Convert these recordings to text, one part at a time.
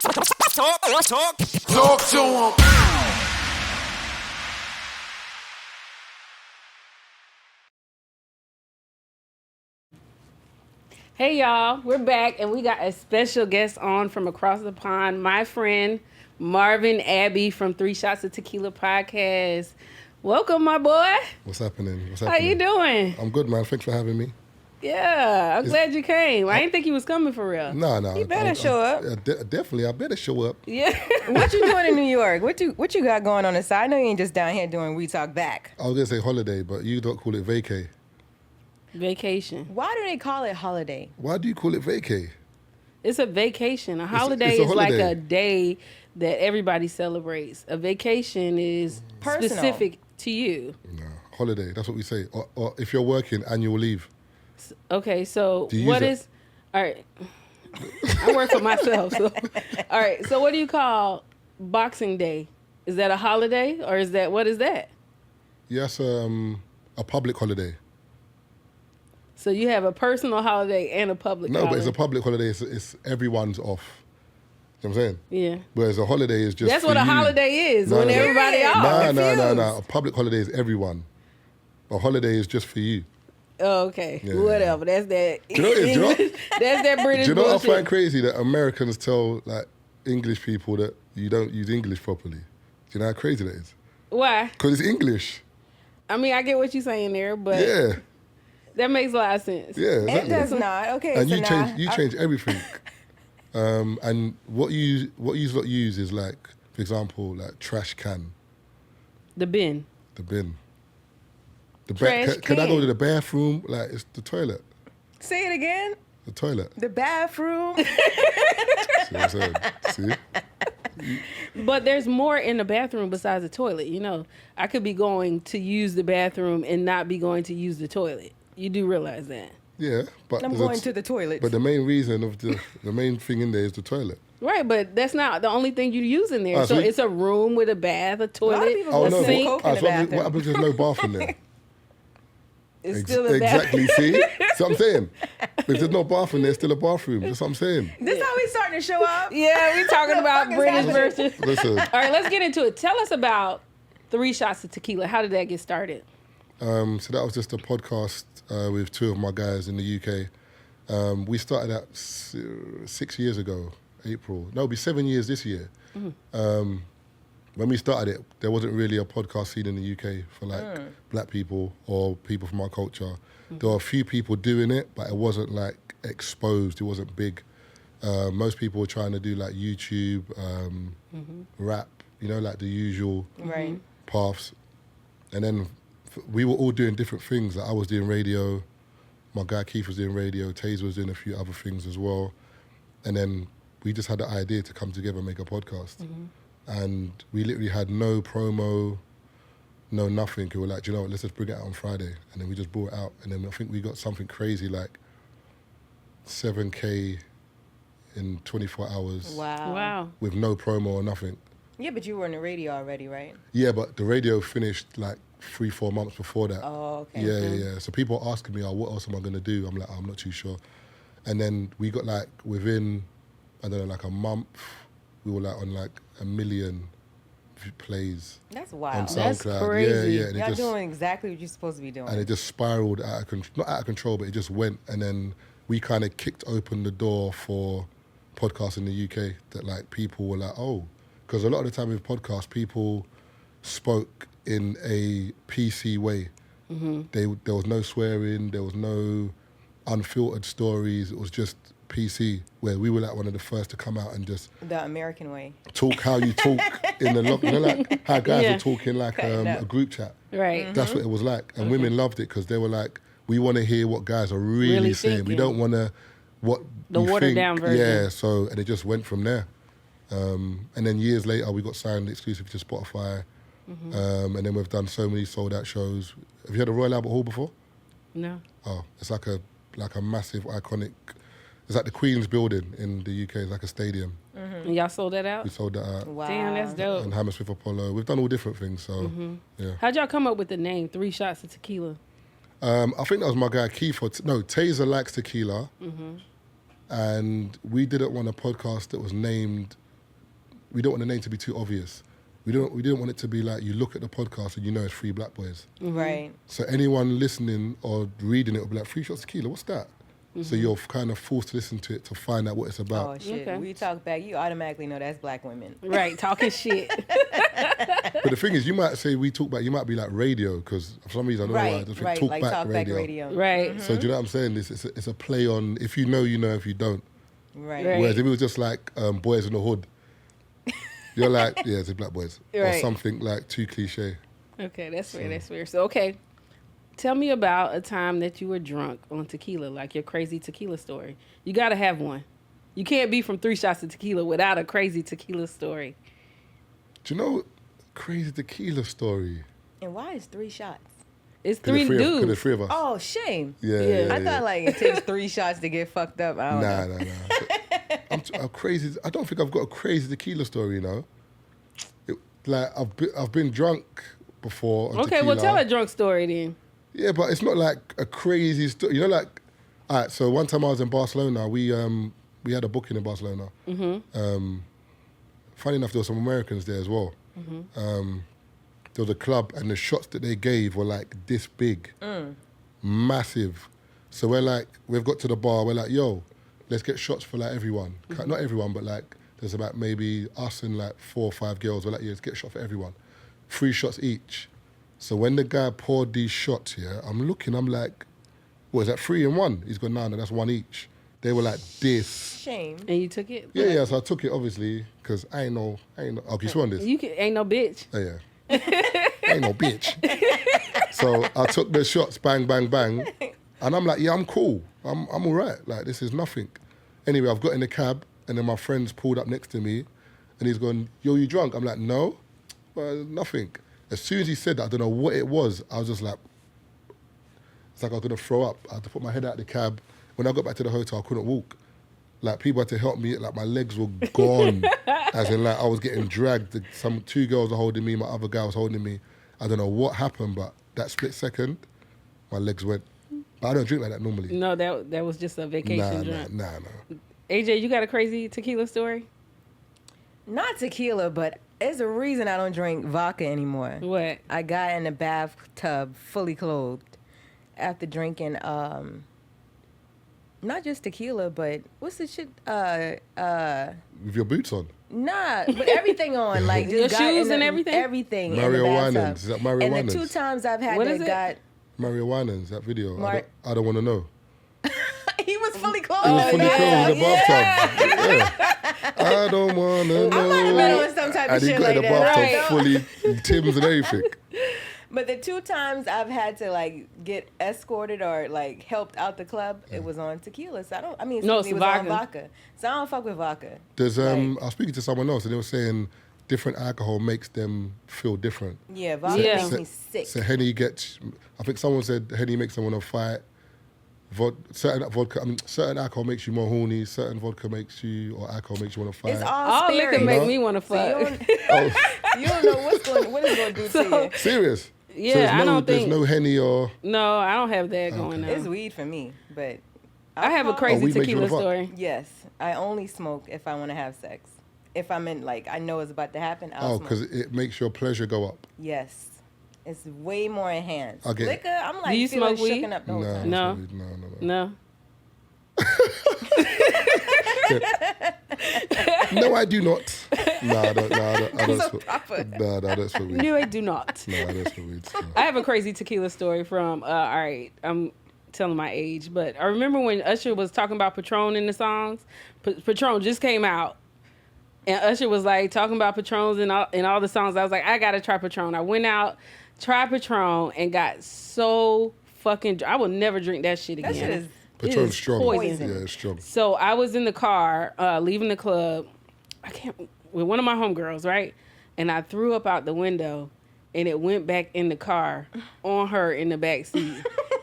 Talk to him. Hey y'all, we're back and we got a special guest on from across the pond, my friend Marvin Abbey from Shots of Tequilla podcast. Welcome, my boy. What's happening? How you doing? I'm good, man. Thanks for having me. Yeah, I'm glad you came. I didn't think you was coming for real. No. You better show up. Definitely, I better show up. Yeah. What you doing in New York? What you got going on the side? I know you ain't just down here doing We Talk Back. I was going to say holiday, but you don't call it vacay. Vacation. Why do they call it holiday? Why do you call it vacay? It's a vacation. A holiday it's a is like holiday. a day that everybody celebrates. A vacation is Personal. specific to you. No, holiday. That's what we say. Or if you're working, annual leave. Okay, so Do you what use is... All right. I work for myself. So, all right, so what do you call Boxing Day? Is that a holiday or is that... What is that? Yes, a public holiday. So you have a personal holiday and a public holiday. No, but it's a public holiday. It's everyone's off. You know what I'm saying? Yeah. Whereas a holiday is just That's for what a you. holliday is, No, when no, no. everybody off. No. A public holiday is everyone. A holiday is just for you. Oh, okay. Yeah. Whatever. That's that. Do you know what it is? Do you know- That's that British Do you know what I bullshit. find crazy? That Americans tell like English people that you don't use English properly. Do you know how crazy that is? Why? Because it's English. I mean, I get what you're saying there, but Yeah, that makes a lot of sense. yeah. It Exactly. does not. Okay, And so you now change everything. And what you lot use is like, for example, like trash can, The bin. the bin. The Trash can I go can. to the bathroom? Like it's the toilet. say it again. The toilet. The bathroom. See what I'm saying? See? But there's more in the bathroom besides the toilet. You know, I could be going to use the bathroom and not be going to use the toilet. You do realize that. Yeah, but I'm there's a- going to the toilet. But the main reason of the main thing in there is the toilet. Right, but that's not the only thing you use in there. Ah, so so it's a room with a bath, a toilet, lot of people Oh a go no! sing sink. coke in the So what bathroom. happens if there's no bath in there? It's still a Exactly. See, that's what I'm saying. If there's no bath in there, it's still a bathroom. That's what I'm saying. This how we starting to show up? Yeah, we're talking about fuck is British happening? version. Listen, All right, let's get into it. Tell us about Shots of Tequilla. How did that get started? so that was just a podcast with two of my guys in the UK. We started that 6 years ago, April. No, it'll be 7 years this year. When we started it, there wasn't really a podcast scene in the UK for like black people or people from our culture. There were a few people doing it, but it wasn't like exposed. It wasn't big. Most people were trying to do like YouTube, rap, you know, like the usual Right. paths. And then we were all doing different things. Like I was doing radio, my guy Keith was doing radio, Taser was doing a few other things as well. And then we just had the idea to come together and make a podcast. And we literally had no promo, no nothing. We were like, do you know what, let's just bring it out on Friday. And then we just brought it out. And then I think we got something crazy like 7K in 24 hours Wow. with no promo or nothing. Yeah, but you were in the radio already, right? Yeah, but the radio finished like 3-4 months before that. Oh, okay. Yeah. So people are asking me, what else am I going to do? I'm like, I'm not too sure. And then we got like within, I don't know, like a month, we were like on like 1 million plays That's on wild. That's SoundCloud. crazy. Yeah. And Y'all doing exactly what you're supposed to be doing. and it just spiraled out of control, not out of control, but it just went. And then we kind of kicked open the door for podcasts in the UK that like people were like, oh, because a lot of the time with podcasts, people spoke in a PC way. There was no swearing, there was no unfiltered stories. It was just PC, where we were like one of the first to come out and just The American way. talk how you talk in the you know, like how guys Yeah. are talking like Cutting up. a group chat. Right. That's what it was like, and women loved it because they were like, we want to hear what guys are really, Really saying. We thinking. don't want to what The you watered think. down version. Yeah, so and it just went from there. And then years later, we got signed exclusive to Spotify, and then we've done so many sold out shows. Have you heard of Royal Albert Hall before? No. Oh, it's like a massive, iconic. It's like the Queen's building in the UK. It's like a stadium. And y'all sold that out? We sold that out. Wow. Damn, that's dope. And Hammersmith Apollo. We've done all different things. So yeah. How'd y'all come up with the name 3 Shots of Tequila? I think that was my guy Keith. Taser likes tequila, and we didn't want a podcast that was named we don't want the name to be too obvious. We didn't want it to be like you look at the podcast and you know it's 3 black boys. Right. So anyone listening or reading it will be like, 3 Shots of Tequila, what's that? So you're kind of forced to listen to it to find out what it's about. Oh shit! Okay. When you talk back, you automatically know that's black women. Right, talking shit. But the thing is, you might say we talk back, you might be like radio, because for some reason, I don't know why, I just think talk like back talk radio. back radio. Right. So do you know what I'm saying? It's a play on, if you know, you know, if you don't. Right. Right. Whereas if it was just like Boys in the Hood, you're like, yeah, it's a black boys. Or Right. something like too cliche. Okay, that's fair. That's fair. So, okay, tell me about a time that you were drunk on tequila, like your crazy tequila story. You got to have one. You can't be from 3 Shots of Tequila without a crazy tequila story. Do you know crazy tequila story? And why is 3 shots? It's Because 3 there's dudes. 3 of us. Oh, shame. Yeah. I thought like it takes 3 shots to get fucked up. I don't know. Nah. I'm crazy. I don't think I've got a crazy tequila story, you know. I've been drunk before on Okay, tequila. well, tell a drunk story then. Yeah, but it's not like a crazy story. You know, like, all right, so one time I was in Barcelona, we had a booking in Barcelona. Funny enough, there were some Americans there as well. There was a club, and the shots that they gave were like this big, massive. So we've got to the bar, we're like, yo, let's get shots for like everyone. Not everyone, but like, there's about maybe us and like 4 or 5 girls. We're like, yeah, let's get a shot for everyone. 3 shots each. So when the guy poured these shots here, I'm looking, I'm like, what, is that 3 in 1? He's gone, no, that's 1 each. They were like this. Shame. And you took it? Yeah, so I took it, obviously, because I ain't no, oh, you sworn this? Ain't no bitch. Oh, yeah. Ain't no bitch. So I took the shots, bang, bang, bang. And I'm like, yeah, I'm cool. I'm all right. Like, this is nothing. Anyway, I've got in the cab, and then my friend's pulled up next to me, and he's going, yo, you drunk? I'm like, no, nothing. As soon as he said that, I don't know what it was, I was just like, it's like I was going to throw up. I had to put my head out of the cab. When I got back to the hotel, I couldn't walk. Like, people had to help me. Like, my legs were gone. As in, like, I was getting dragged. 2 girls were holding me. My other guy was holding me. I don't know what happened, but that split second, my legs went. But I don't drink like that normally. No, that was just a vacation drunk. Nah. AJ, you got a crazy tequila story? Not tequila, but there's a reason I don't drink vodka anymore. What? I got in the bathtub fully clothed after drinking not just tequila, but what's the shit? With your boots on. Nah, but everything on, like just Your got shoes in the- and everything? Everything Mario in the Winans. bathtub. Is that Mario And Winans? the 2 times I've had What that is it? got, Mario Winans, that video. Mar- I don't want to know. he was fully clothed. He was fully yeah, clothed in the bathtub. Yeah. I don't want to know. I might have been on some type of And he shit got in like the that. bathtub Right. fully Tim's and everything. But the 2 times I've had to like get escorted or like helped out the club, it was on tequila. So No, it it's was on vodka. vodka. So I don't fuck with vodka. There's Right. I was speaking to someone else and they were saying different alcohol makes them feel different. Yeah, vodka Yeah. makes me sick. So Henny gets, I think someone said Henny makes someone want to fight. Certain alcohol makes you more horny. Certain vodka makes you, or alcohol makes you want to fight. It's All all liquor spirit. make No. me want to So you fuck. don't, Oh, you don't know what it's going to do to you. serious? Yeah, so there's I don't there's think. no Henny or. No, I don't have that going It's on. weed for me, but I have a alcohol- crazy weed makes you tequila wanna fuck? story. Yes, I only smoke if I want to have sex. If I'm in, like, I know it's about to happen, I'll Oh, smoke. because it makes your pleasure go up. Yes. It's way more enhanced. I get it. Liquor, I'm like, Do you feeling smoke weed? shooken up the whole No, time. No. no. No. No, I do not. No, I don't So smoke. proper. No, I don't smoke weed. No, I do not. No, I don't smoke weed. No. I have a crazy tequila story from, all right, I'm telling my age, but I remember when Usher was talking about Patron in the songs. Patron just came out, and Usher was like talking about Patrons in all the songs. I was like, I gotta try Patron. I went out, tried Patron, and got so fucking. I will never drink that shit again. That shit is Patron's strong. poison. Yeah, it's strong. So I was in the car, leaving the club. With one of my homegirls, right? And I threw up out the window, and it went back in the car on her in the back seat.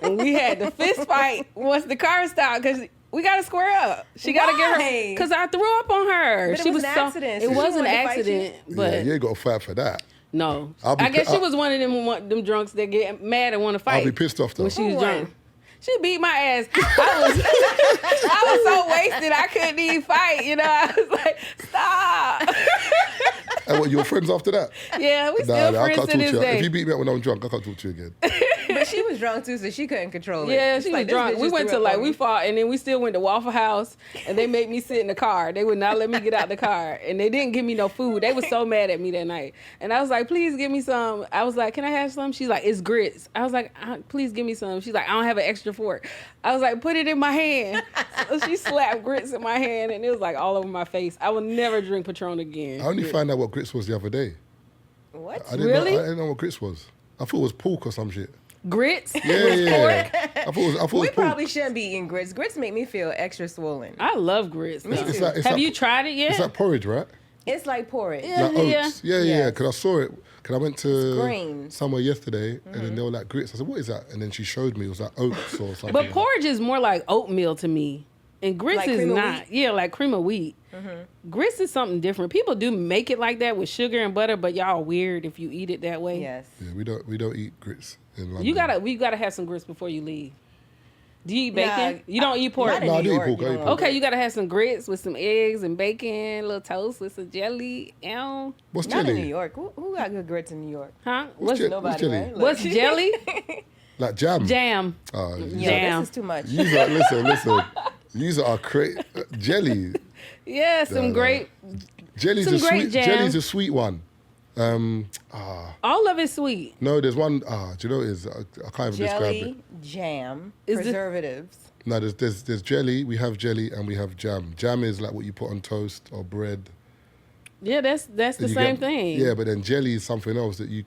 And we had the fist fight once the car stopped because we got to square up. She got to get her Why? because I threw up on her. But it she was an so, accident. It So she was an wanted to fight accident, but Yeah, you ain't got to fight for that. no. I'll be I guess pi- she was one of them drunks that get mad and want to fight. I'll be pissed off though. when she was Who drunk. won? She beat my ass. I was so wasted I couldn't even fight. You know, I was like, stop. And what, your friends after that? Yeah, we still I friends can't to talk this to you. day. If you beat me up when I'm drunk, I can't talk to you again. But she was drunk too, so she couldn't control it. Yeah, It's she like, was this drunk. bitch We just went threw to up on we me. fought, and then we still went to Waffle House, and they made me sit in the car. They would not let me get out the car, and they didn't give me no food. They was so mad at me that night, and I was like, "Please give me some." I was like, "Can I have some?" She's like, "It's grits." I was like, "Please give me some." She's like, "I don't have an extra fork." I was like, "Put it in my hand." So she slapped grits in my hand, and it was like all over my face. I will never drink Patron again. I only found out what grits was the other day. What? I didn't Really? know, I didn't know what grits was. I thought it was pork or some shit. Grits? Yeah. I thought it was We pork. probably shouldn't be eating grits. Grits make me feel extra swollen. I love grits. Me though. too. It's Have like- you tried it yet? It's like porridge, right? It's like porridge. Yeah. Like oats. Yeah. Yes. Because I saw it. Because I went to green. somewhere yesterday, and then they were like grits. I said, "What is that?" And then she showed me it was like oats or something. But porridge is more like oatmeal to me. And grits Like is cream of not. wheat? Yeah, like cream of wheat. Grits is something different. People do make it like that with sugar and butter, but y'all weird if you eat it that way. Yes. Yeah, we don't eat grits in London. We gotta have some grits before you leave. Do you eat bacon? Nah, you don't eat pork? Not in No, I New do eat York, pork. you I eat don't pork. want Okay, you gotta have some grits with some eggs and bacon, a little toast with some jelly. What's Not jelly? in New York. Who got good grits in New York? Huh? What's jelly? Nobody, jelly? right? Like- What's jelly? Like jam. Jam. Oh, Yo, Jam. this is too much. listen. These are jelly. Yeah, some No. grape. Jelly's Some a grape sweet. jam. Jelly's a sweet one. All of it sweet. No, there's one. Do you know what it is? I can't even describe it. Jelly, jam, Is this- preservatives. No, there's jelly. We have jelly and we have jam. Jam is like what you put on toast or bread. Yeah, that's the that you same get- thing. Yeah, but then jelly is something else that you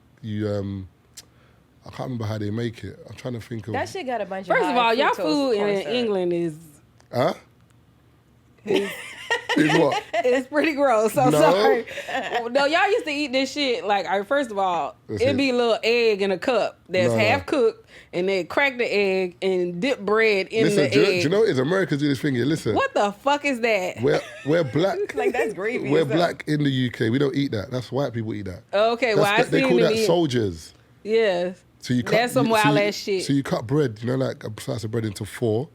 I can't remember how they make it. I'm trying to think of. That shit got a bunch First of of all, y'all high fructose food corn in syrup. England is Huh? Is what? it's pretty gross. I'm No. sorry. No, y'all used to eat this shit like. First of all, That's it'd it. be a little egg in a cup that's No, no. half cooked, and they crack the egg and dip bread in Listen, the do egg. you know what it is? Americans do this thing here. Listen, What the fuck is that? we're black. Like, that's gravy. We're or something. black in the UK. We don't eat that. That's white people eat that. Okay, well I They seen call them that eat. soldiers. Yes. So you cut, That's some you- wild so you- ass shit. So you cut bread, like a slice of bread into 4,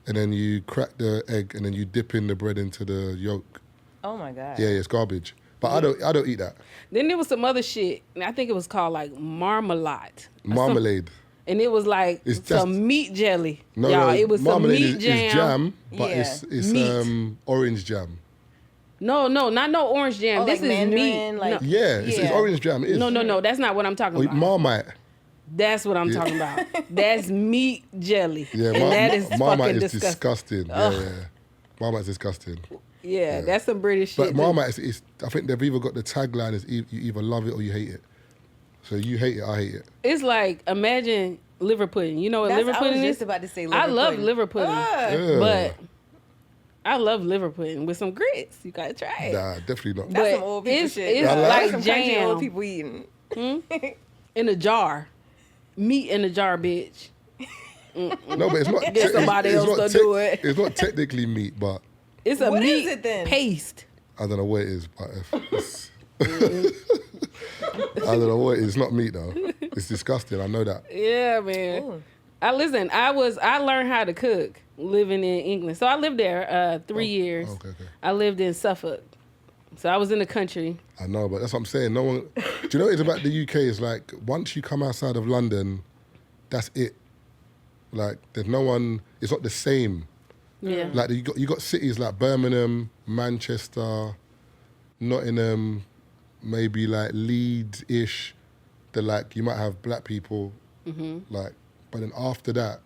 and then you crack the egg, and then you dip in the bread into the yolk. Oh my god. Yeah, it's garbage. But I don't eat that. Then there was some other shit, and I think it was called like marmalade. Marmalade. And it was like It's just- some meat jelly. No, Y'all, no, it was some marmalade meat is jam, but Yeah. it's Meat. orange jam. No, not no orange jam. Oh, this like is mandarin, meat. like- no. Yeah, it's Yeah. orange jam. It is. No, that's not what I'm talking Oh, about. Marmite. That's what I'm talking about. That's meat jelly. Yeah, and that is Marmite fucking is disgusting. disgusting. Yeah. Marmite's disgusting. Yeah, that's some British shit. But Marmite is, I think they've either got the tagline is you either love it or you hate it. So you hate it, I hate it. It's like, imagine liver pudding. You know what liver I was pudding just is? about to say liver I love pudding. liver pudding. Yeah. But I love liver pudding with some grits. You gotta try it. Nah, definitely not. That's But some old people it's- shit. it's That's like some country jam. old people eating. In a jar. Meat in a jar, bitch. No, but it's not. Get somebody it's else not to do it. It's not technically meat, but It's a What meat is it then? paste. I don't know what it is. But it's, I don't know what it is. It's not meat though. It's disgusting. I know that. Yeah, man. Ooh. I learned how to cook living in England. So I lived there 3 years. Okay. I lived in Suffolk. So I was in the country. I know, but that's what I'm saying. No one. Do you know what it is about the UK? It's like once you come outside of London, that's it. Like there's no one. It's not the same. Yeah. Like you got cities like Birmingham, Manchester, Nottingham, maybe like Leeds-ish. That like you might have black people, like, but then after that,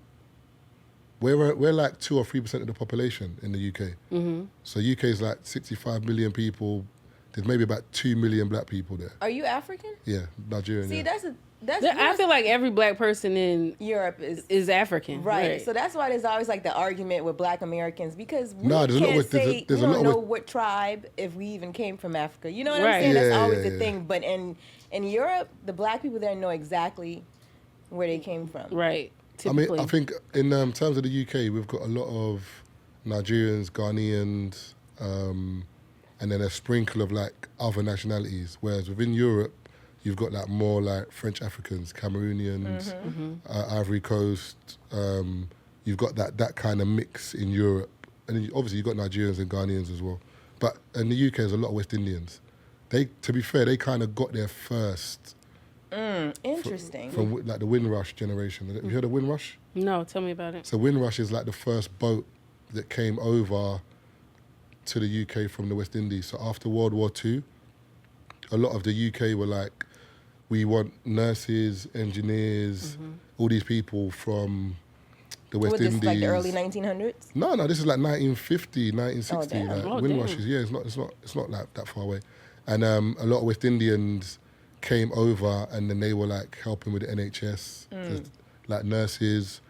we're like 2 or 3% of the population in the UK. So UK is like 65 million people. There's maybe about 2 million black people there. Are you African? Yeah, Nigerian. See, yeah. that's I feel like every black person in Europe is African. right. So that's why there's always like the argument with Black Americans because we No, there's a lot can't with- there's a- say there's we a lot don't know with- what tribe if we even came from Africa. You know what Right. I'm saying? That's Yeah, always yeah, the yeah. thing. But in Europe, the black people there know exactly where they came from. Right. I mean, Typically. I think in terms of the UK, we've got a lot of Nigerians, Ghanaians, and then a sprinkle of like other nationalities. Whereas within Europe, you've got like more like French Africans, Cameroonians, Ivory Coast. You've got that kind of mix in Europe, and then obviously you've got Nigerians and Ghanaians as well. But in the UK, there's a lot of West Indians. to be fair, they kind of got there first. Interesting. From like the Windrush generation. Have you heard of Windrush? No, tell me about it. So Windrush is like the first boat that came over to the UK from the West Indies. So after World War II, a lot of the UK were like, we want nurses, engineers, all these people from the West Indies. Was this like the early 1900s? No, this is like 1950, 1960. Oh, damn. Like Windrush is, it's not like that far away. And a lot of West Indians came over and then they were like helping with the NHS, like nurses,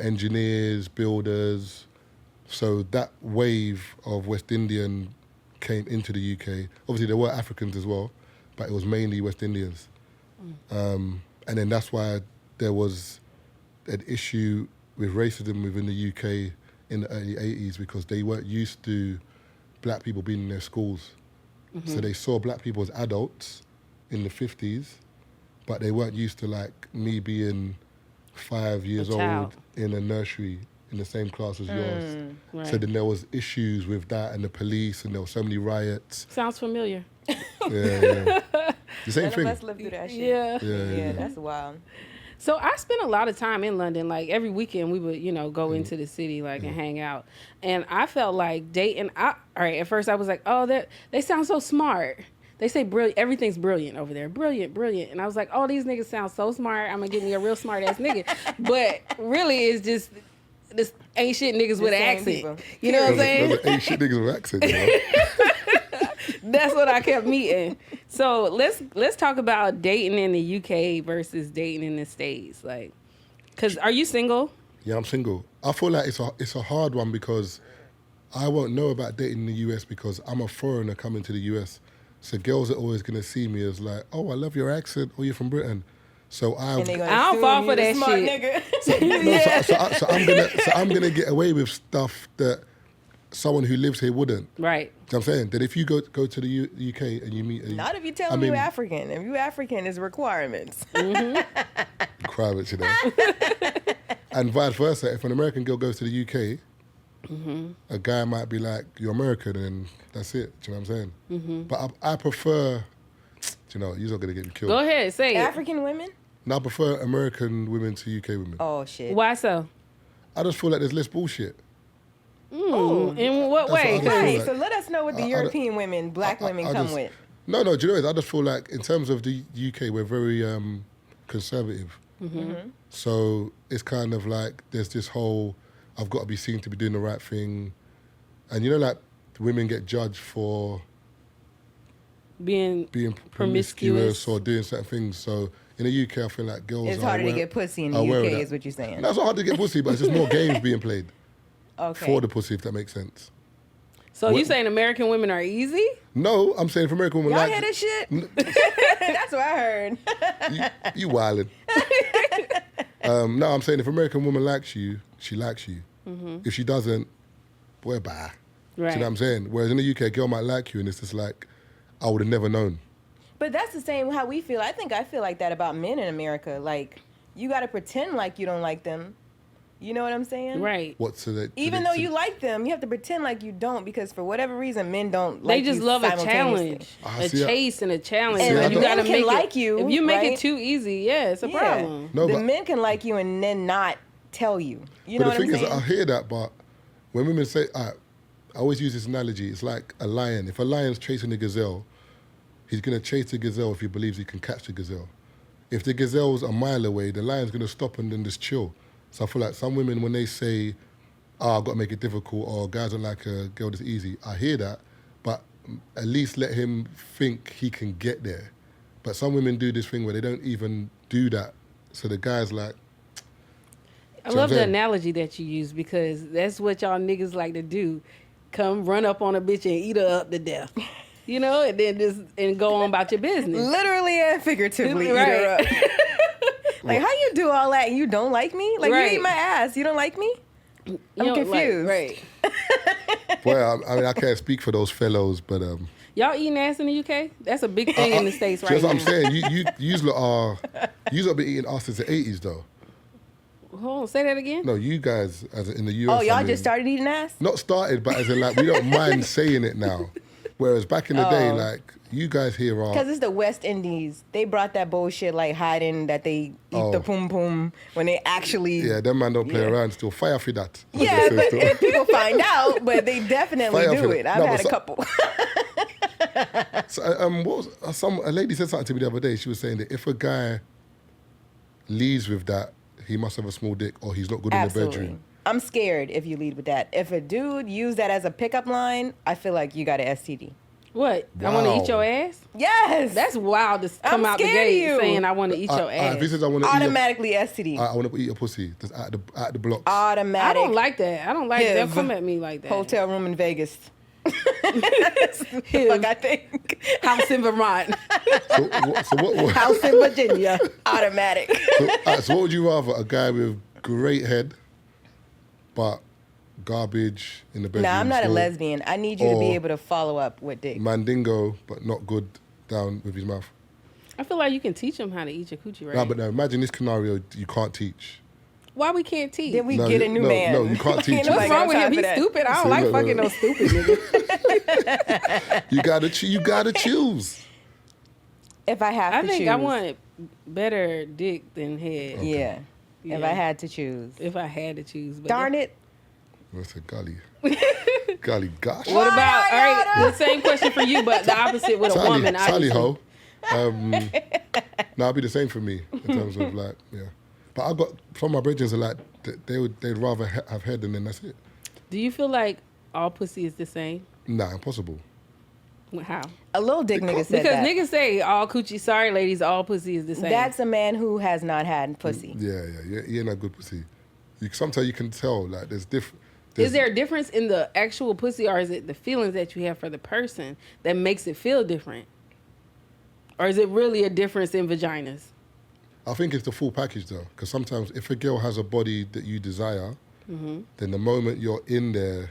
engineers, builders. So that wave of West Indian came into the UK. Obviously there were Africans as well, but it was mainly West Indians. And then that's why there was an issue with racism within the UK in the early 80s because they weren't used to black people being in their schools. So they saw black people as adults in the 50s, but they weren't used to like me being 5 years old in a nursery in the same class as yours. Right. So then there was issues with that and the police and there were so many riots. Sounds familiar. Yeah. The same None thing. of us lived through that shit. Yeah. That's wild. So I spent a lot of time in London. Like every weekend we would, go into the city and hang out. And I felt like dating, all right, at first I was like, oh, they sound so smart. They say brilliant, everything's brilliant over there. Brilliant. And I was like, oh, these niggas sound so smart. I'm going to get me a real smart ass nigga. But really it's just this ain't shit niggas with an accent. People. You know what I'm saying? Those are ain't shit niggas with accents, That's what I kept meeting. So let's talk about dating in the UK versus dating in the States. Like, cause are you single? Yeah, I'm single. I feel like it's a hard one because I won't know about dating in the US because I'm a foreigner coming to the US. So girls are always gonna see me as like, oh, I love your accent, or you're from Britain. So I don't fall for that smart shit. Nigga. So I'm gonna get away with stuff that someone who lives here wouldn't. Right. You know what I'm saying? That if you go to the UK and you meet Not if you tell me you're African. If you African, it's requirements. Requirements, you know. And vice versa. If an American girl goes to the UK, a guy might be like, you're American, and that's it. Do you know what I'm saying? But I prefer, you're not going to get me killed. Go ahead, say it. African women? No, I prefer American women to UK women. Oh, shit. Why so? I just feel like there's less bullshit. In what That's way? what I Right, like. so let us know what the European women, black women come just, with. No, do you know what? I just feel like in terms of the UK, we're very conservative. So it's kind of like there's this whole, I've got to be seen to be doing the right thing. And like women get judged for Being promiscuous or doing certain things. So in the UK, I feel like girls It's are harder to aware- get pussy in the are aware of UK, that. is what you're saying. No, it's not hard to get pussy, but it's just more games being played Okay. for the pussy, if that makes sense. So you saying American women are easy? No, I'm saying if American women Y'all like hear this shit? That's what I heard. you wildin'. No, I'm saying if American woman likes you, she likes you. If she doesn't, boy, bye. Right. Do you know what I'm saying? Whereas in the UK, a girl might like you, and it's just like, I would have never known. But that's the same how we feel. I think I feel like that about men in America. Like, you got to pretend like you don't like them. You know what I'm saying? Right. What so that Even though you like them, you have to pretend like you don't because for whatever reason, men don't like They just you love a simultaneously. challenge, a chase and a challenge. And the you gotta men can make it, like you, If you make right? it too easy, yeah, it's a problem. No, the but- men can like you and then not tell you. You know But what the I'm thing saying? is, I hear that, but when women say, I always use this analogy, it's like a lion. If a lion's chasing a gazelle, he's going to chase the gazelle if he believes he can catch the gazelle. If the gazelle's a mile away, the lion's going to stop and then just chill. So I feel like some women, when they say, I've got to make it difficult, or guys don't like a girl that's easy, I hear that, but at least let him think he can get there. But some women do this thing where they don't even do that. So the guy's like, I love the analogy that you use because that's what y'all niggas like to do. Come run up on a bitch and eat her up to death. You know, and then go on about your business. Literally and figuratively. Right. Eat her up. Like, how you do all that and you don't like me? Like, Right. you eat my ass. You don't like me? You I'm know, like, confused. right. boy, I mean, I can't speak for those fellows, but Y'all eating ass in the UK? That's a big thing in the States right just now. what I'm saying, you lot been eating us since the 80s, though. Hold on, say that again. No, you guys, as in the US. Oh, y'all I mean, just started eating ass? Not started, but as in like we don't mind saying it now. Whereas back in the day, Oh. like, you guys here are... Because it's the West Indies. They brought that bullshit like hiding that they eat the pum pum when they actually. Yeah, them man don't play Yeah. around still. Fire for that. as Yeah, they but say still. if people find out, but they definitely Fire for do that. it. I've No, had but a couple. So, what was, a lady said something to me the other day. She was saying that if a guy leads with that, he must have a small dick or he's not good in the Absolutely. bedroom. I'm scared if you lead with that. If a dude use that as a pickup line, I feel like you got an STD. What? I want to Wow. eat your ass? Yes. That's wild to come I'm out the scared of gate you. saying I want to eat your ass. If he says I want to automatically STD. I want to eat your pussy. Just at the blocks. Automatic. I don't like that. I don't like that. Hiv. Come at me like that. Hotel room in Vegas. That's the fuck I think. House in Vermont. So what? House in Virginia. Automatic. So what would you rather? A guy with great head, but garbage in the bedroom? Nah, I'm not a still? lesbian. I need you to be Or able to follow up with dick. Mandingo, but not good down with his mouth. I feel like you can teach them how to eat your coochie, right? No, but no, imagine this scenario you can't teach. Why we can't teach? Then we No, get a you- new no, man. no, you can't teach Ain't it. nobody What's wrong got with him? time for He's that. stupid. I don't See, like look, fucking look. no stupid nigga. You gotta choose. If I have I to think choose. I want better dick than head. Yeah. If Yeah. I had to choose. If I had to choose. But Darn it. What's a golly? Golly gosh. What about, all right, the same question for you, but the opposite with a woman. Sally obviously. ho. No, it'd be the same for me in terms of like, yeah. But I got some of my brethren are like they'd rather have head and then that's it. Do you feel like all pussy is the same? Nah, impossible. How? A little dick nigga said Because that. niggas say all coochie, sorry ladies, all pussy is the same. That's a man who has not had pussy. Yeah, you ain't that good pussy. Sometimes you can tell like there's different. Is there a difference in the actual pussy, or is it the feelings that you have for the person that makes it feel different? Or is it really a difference in vaginas? I think it's the full package though, because sometimes if a girl has a body that you desire, then the moment you're in there,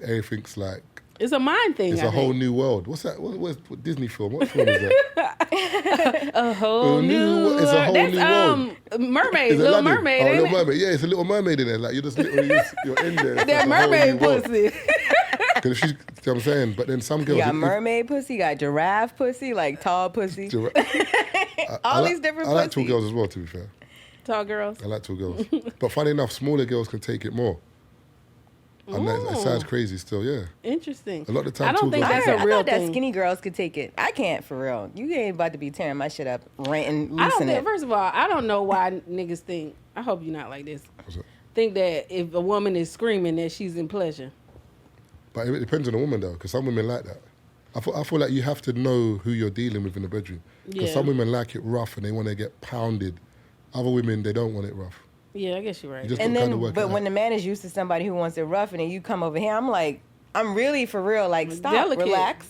everything's like It's a mind thing. it's I a whole think. new world. What's that? What Disney film? What film is that? A whole new. It's a whole That's, new world. Mermaid, Is it Little Aladdin? Mermaid. Oh, ain't Little it? Mermaid. Yeah, it's a little mermaid in there. Like you're just literally you're in there. It's That like a whole mermaid new world. pussy. Because if she's, you know what I'm saying? But then some You girls. got mermaid pussy, you got giraffe pussy, like tall pussy. All these different I like tall pussies. girls as well, to be fair. Tall girls. I like tall girls. But funny enough, smaller girls can take it more. And that sounds crazy still, yeah. Interesting. A lot of the time, I don't tall think girls- that's I a real thought that thing. skinny girls could take it. I can't for real. You ain't about to be tearing my shit up, ranting, I don't loosening think. it. First of all, I don't know why niggas think. I hope you're not like this. What's that? Think that if a woman is screaming that she's in pleasure. But it depends on the woman though, because some women like that. I feel like you have to know who you're dealing with in the bedroom. Because Yeah. some women like it rough and they want to get pounded. Other women, they don't want it rough. Yeah, I guess you're right. You just And got to kind then, of work it but out. when the man is used to somebody who wants it rough, and then you come over here, I'm like, I'm really for real. Like, stop, Delicate. relax,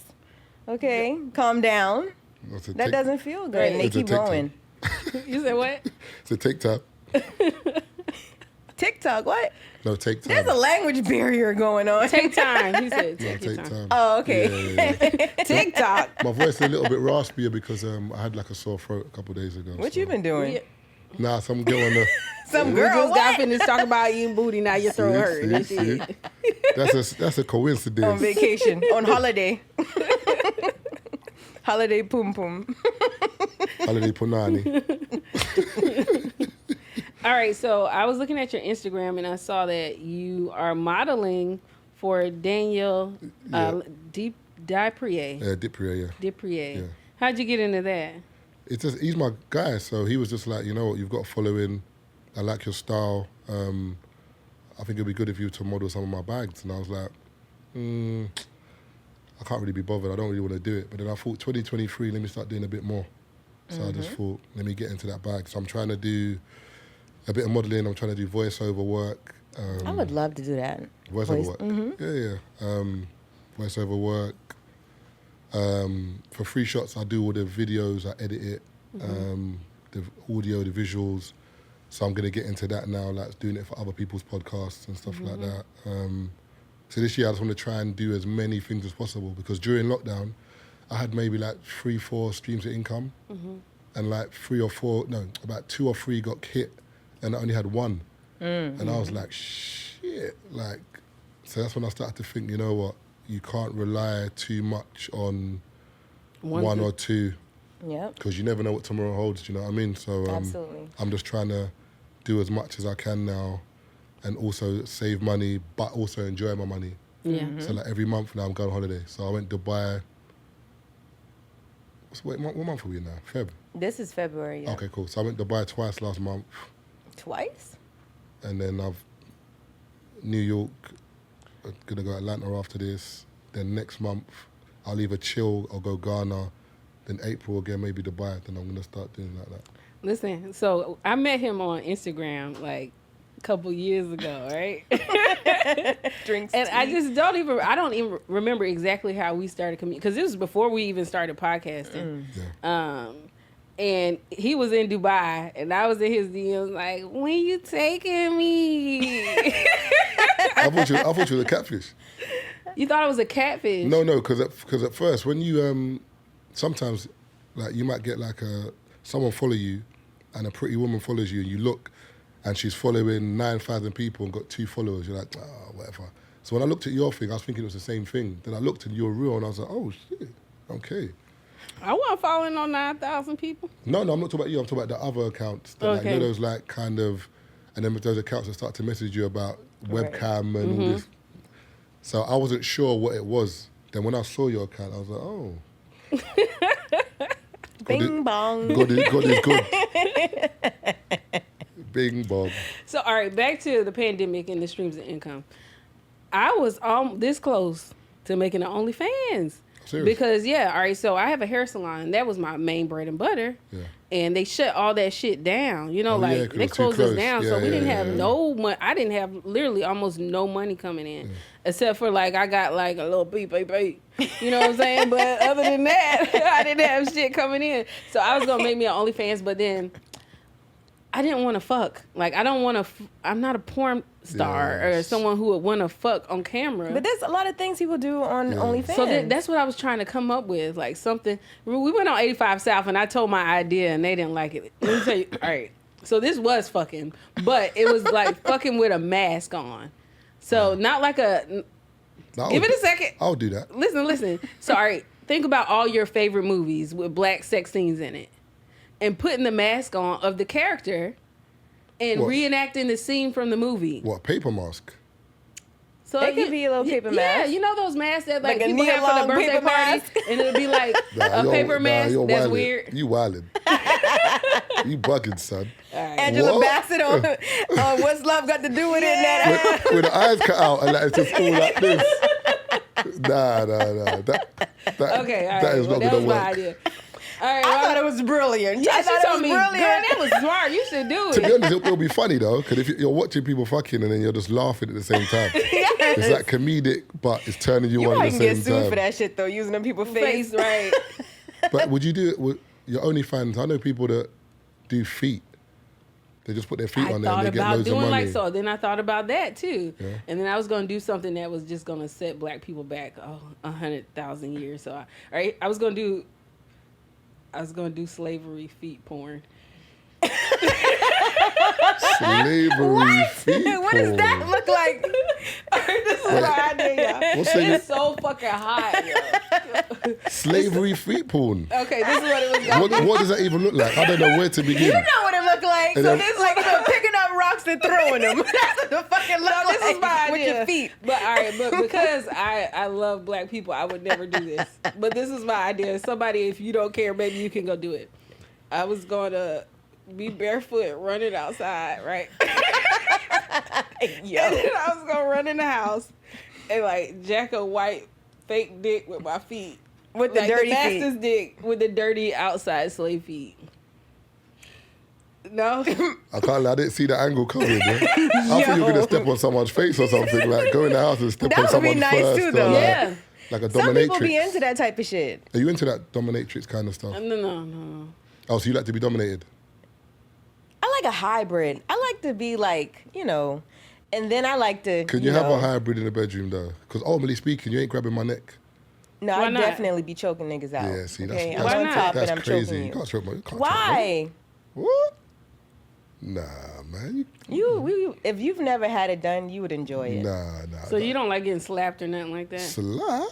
okay, calm down. It's a That take- doesn't feel good. Right. And they It's a keep TikTok. going. You said what? It's a take time. TikTok, what? No, take time. There's a language barrier going on. Take time. He said No, take your take time. time. Oh, okay. Yeah. TikTok. My voice is a little bit raspier because I had like a sore throat a couple of days ago. What so. you been doing? Yeah. Nah, some girl on the... Some We girl, just got what? finished talking about eating booty. Now your throat hurting and see. shit. That's a On coincidence. vacation, on holiday. Holiday pum pum. Holiday punani. All right, so I was looking at your Instagram and I saw that you are modeling for Daniel Diprier. Diprier, yeah. Diprier. Yeah. How'd you get into that? It's just, he's my guy, so he was just like, you know what, you've got to follow in. I like your style. I think it'd be good if you were to model some of my bags. And I was like, I can't really be bothered. I don't really want to do it. But then I thought 2023, let me start doing a bit more. So I just thought, let me get into that bag. So I'm trying to do a bit of modeling. I'm trying to do voiceover work. I would love to do that. Voiceover work. Yeah. Voiceover work. For free shots, I do all the videos, I edit it, the audio, the visuals. So I'm going to get into that now, like doing it for other people's podcasts and stuff like that. So this year I just want to try and do as many things as possible because during lockdown, I had maybe like 3-4 streams of income and like about 2 or 3 got hit and I only had 1. And I was like, shit, like, so that's when I started to think, you know what, you can't rely too much on One one thing. or two, Yep. because you never know what tomorrow holds. Do you know what I mean? So Absolutely. I'm just trying to do as much as I can now, and also save money, but also enjoy my money. Yeah. So like every month now I'm going on holiday. So I went to Dubai. What month are we in now? Feb. This is February. Yeah. Okay, cool. So I went to Dubai twice last month, Twice? and then I've New York. I'm gonna go Atlanta after this. Then next month I'll either chill or go Ghana. Then April again, maybe Dubai. Then I'm gonna start doing like that. Listen, so I met him on Instagram like a couple years ago, right? Drinks. And I tea. just don't even remember exactly how we started communicating, because this was before we even started podcasting. Yeah. And he was in Dubai, and I was in his DMs like, when you taking me? I thought you were a catfish. You thought I was a catfish? No, because at first when you sometimes like you might get like someone follow you, and a pretty woman follows you, and you look, and she's following 9,000 people and got 2 followers. You're like, whatever. So when I looked at your thing, I was thinking it was the same thing. Then I looked and you were real, and I was like, oh shit, okay. I wasn't following on 9,000 people. No, I'm not talking about you. I'm talking about the other accounts. That, like, you know, those like kind of, and then those accounts that start to message you about webcam and all this. So I wasn't sure what it was. Then when I saw your account, I was like, oh. Bing bong. God is good. Bing bong. So, all right, back to the pandemic and the streams of income. I was this close to making an OnlyFans. Serious? Because, all right, so I have a hair salon. That was my main bread and butter. Yeah. And they shut all that shit down. You know, Oh, yeah, like, 'cause they it was too closed us close. down. Yeah, So we didn't yeah, have yeah. no money. I didn't have literally almost no money coming in. Except for, like, I got, like, a little beep. You know what I'm saying? But other than that, I didn't have shit coming in. So I was going to make me an OnlyFans, but then I didn't want to fuck. Like, I don't want to, I'm not a porn star or Yes. someone who would want to fuck on camera. But there's a lot of things people do on OnlyFans. So that's what I was trying to come up with, like something. We went on 85 South, and I told my idea, and they didn't like it. Let me tell you. All right, so this was fucking, but it was like fucking with a mask on. So not like a. Give it a second. I'll do that. Listen. So all right, think about all your favorite movies with black sex scenes in it, and putting the mask on of the character, and What? reenacting the scene from the movie. What, paper mask? So It could be a little paper Yeah, mask. you know those masks that like Like a people have for the knee-long birthday paper party, mask? and it'll be like a paper mask. you're That's wildin'. weird. You wildin'. You bugging, son. Angela What? Bassett on What's Love Got to Do with It? That With the eyes cut out and like, it's just all like this. Nah. That Okay, all right. that is Well, not that gonna was my work. idea. All right, I thought it was brilliant. yeah, I she thought told it was me, brilliant. girl, that was smart. You should do To be it. honest, it'll be funny though, because if you're watching people fucking and then you're just laughing at the same time. It's like comedic, but it's turning you, You on might at the get same sued time. for that shit though, using them people's face. Face right. But would you do it with your OnlyFans? I know people that do feet. They just put their feet I on there and thought they get about loads of doing money. like so. Then I thought about that too, Yeah. and then I was gonna do something that was just gonna set black people back 100,000 years. So I was gonna do slavery feet porn. Slavery feet What does that porn. look like? This is my idea, y'all. What's that? It's so fucking hot, yo. Slavery feet porn. Okay, this is what it was gonna be. What does that even look like? I don't know where to begin. You know what it look like. And So then- this like picking up rocks and throwing them. That's what it fucking look No, this like is my with idea. your feet. But all right, but because I love black people, I would never do this. But this is my idea. Somebody, if you don't care, maybe you can go do it. I was gonna be barefoot running outside, right? Yo. And then I was gonna run in the house and like jack a white fake dick with my feet. With the Like dirty the feet. master's dick with the dirty outside slave feet. No? I can't lie, I didn't see the angle coming, man. I thought you were going to step on someone's face or something, like go in the house and step That on would be someone nice first. too, or though. like, Yeah. like a Some people be dominatrix. into that type of shit. Are you into that dominatrix kind of stuff? No. Oh, so you like to be dominated? I like a hybrid. I like to be like, and then I like to. Can you have a hybrid in the bedroom, though? Because ultimately speaking, you ain't grabbing my neck. No, Why I'd not? definitely be choking niggas out. Yeah, see, okay? that's, I'm on not? top that's and I'm crazy. choking You you. can't choke my. You can't choke me. Why? What? Nah, man. If you've never had it done, you would enjoy it. Nah. So you don't like getting slapped or nothing like that? Slap?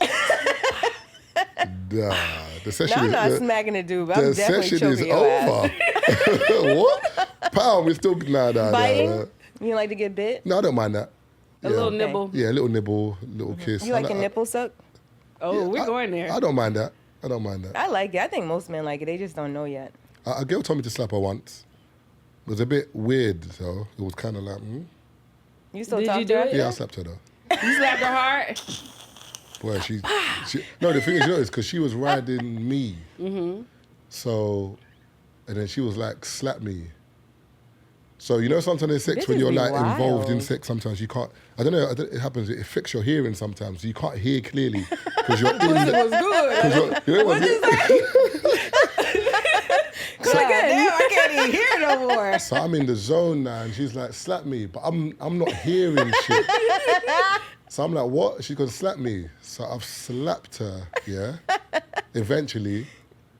Nah. The session No, I'm not is, smacking the dude, but I'm the definitely session choking is your ass. over. What? Pound, we still nah. Biting? You like to get bit? No, I don't mind that. A little nibble. Yeah, a little nibble, little kiss. You like a nipple suck? Oh, we're going there. I don't mind that. I like it. I think most men like it. They just don't know yet. A girl told me to slap her once. It was a bit weird, so it was kind of like, You still Did talk you to do her? it? Yeah, I slapped her though. You slapped her hard? Boy, she no, the thing is, is because she was riding me. Mm-hmm. So, and then she was like, slap me. So, sometimes in sex, This when is you're like wild. involved in sex, sometimes you can't, I don't know, it happens, it affects your hearing sometimes. So you can't hear clearly because you're in It was good. you know what God damn, I can't even hear no more. So I'm in the zone now, and she's like, slap me, but I'm not hearing shit. So I'm like, what? She's gonna slap me. So I've slapped her, yeah. Eventually,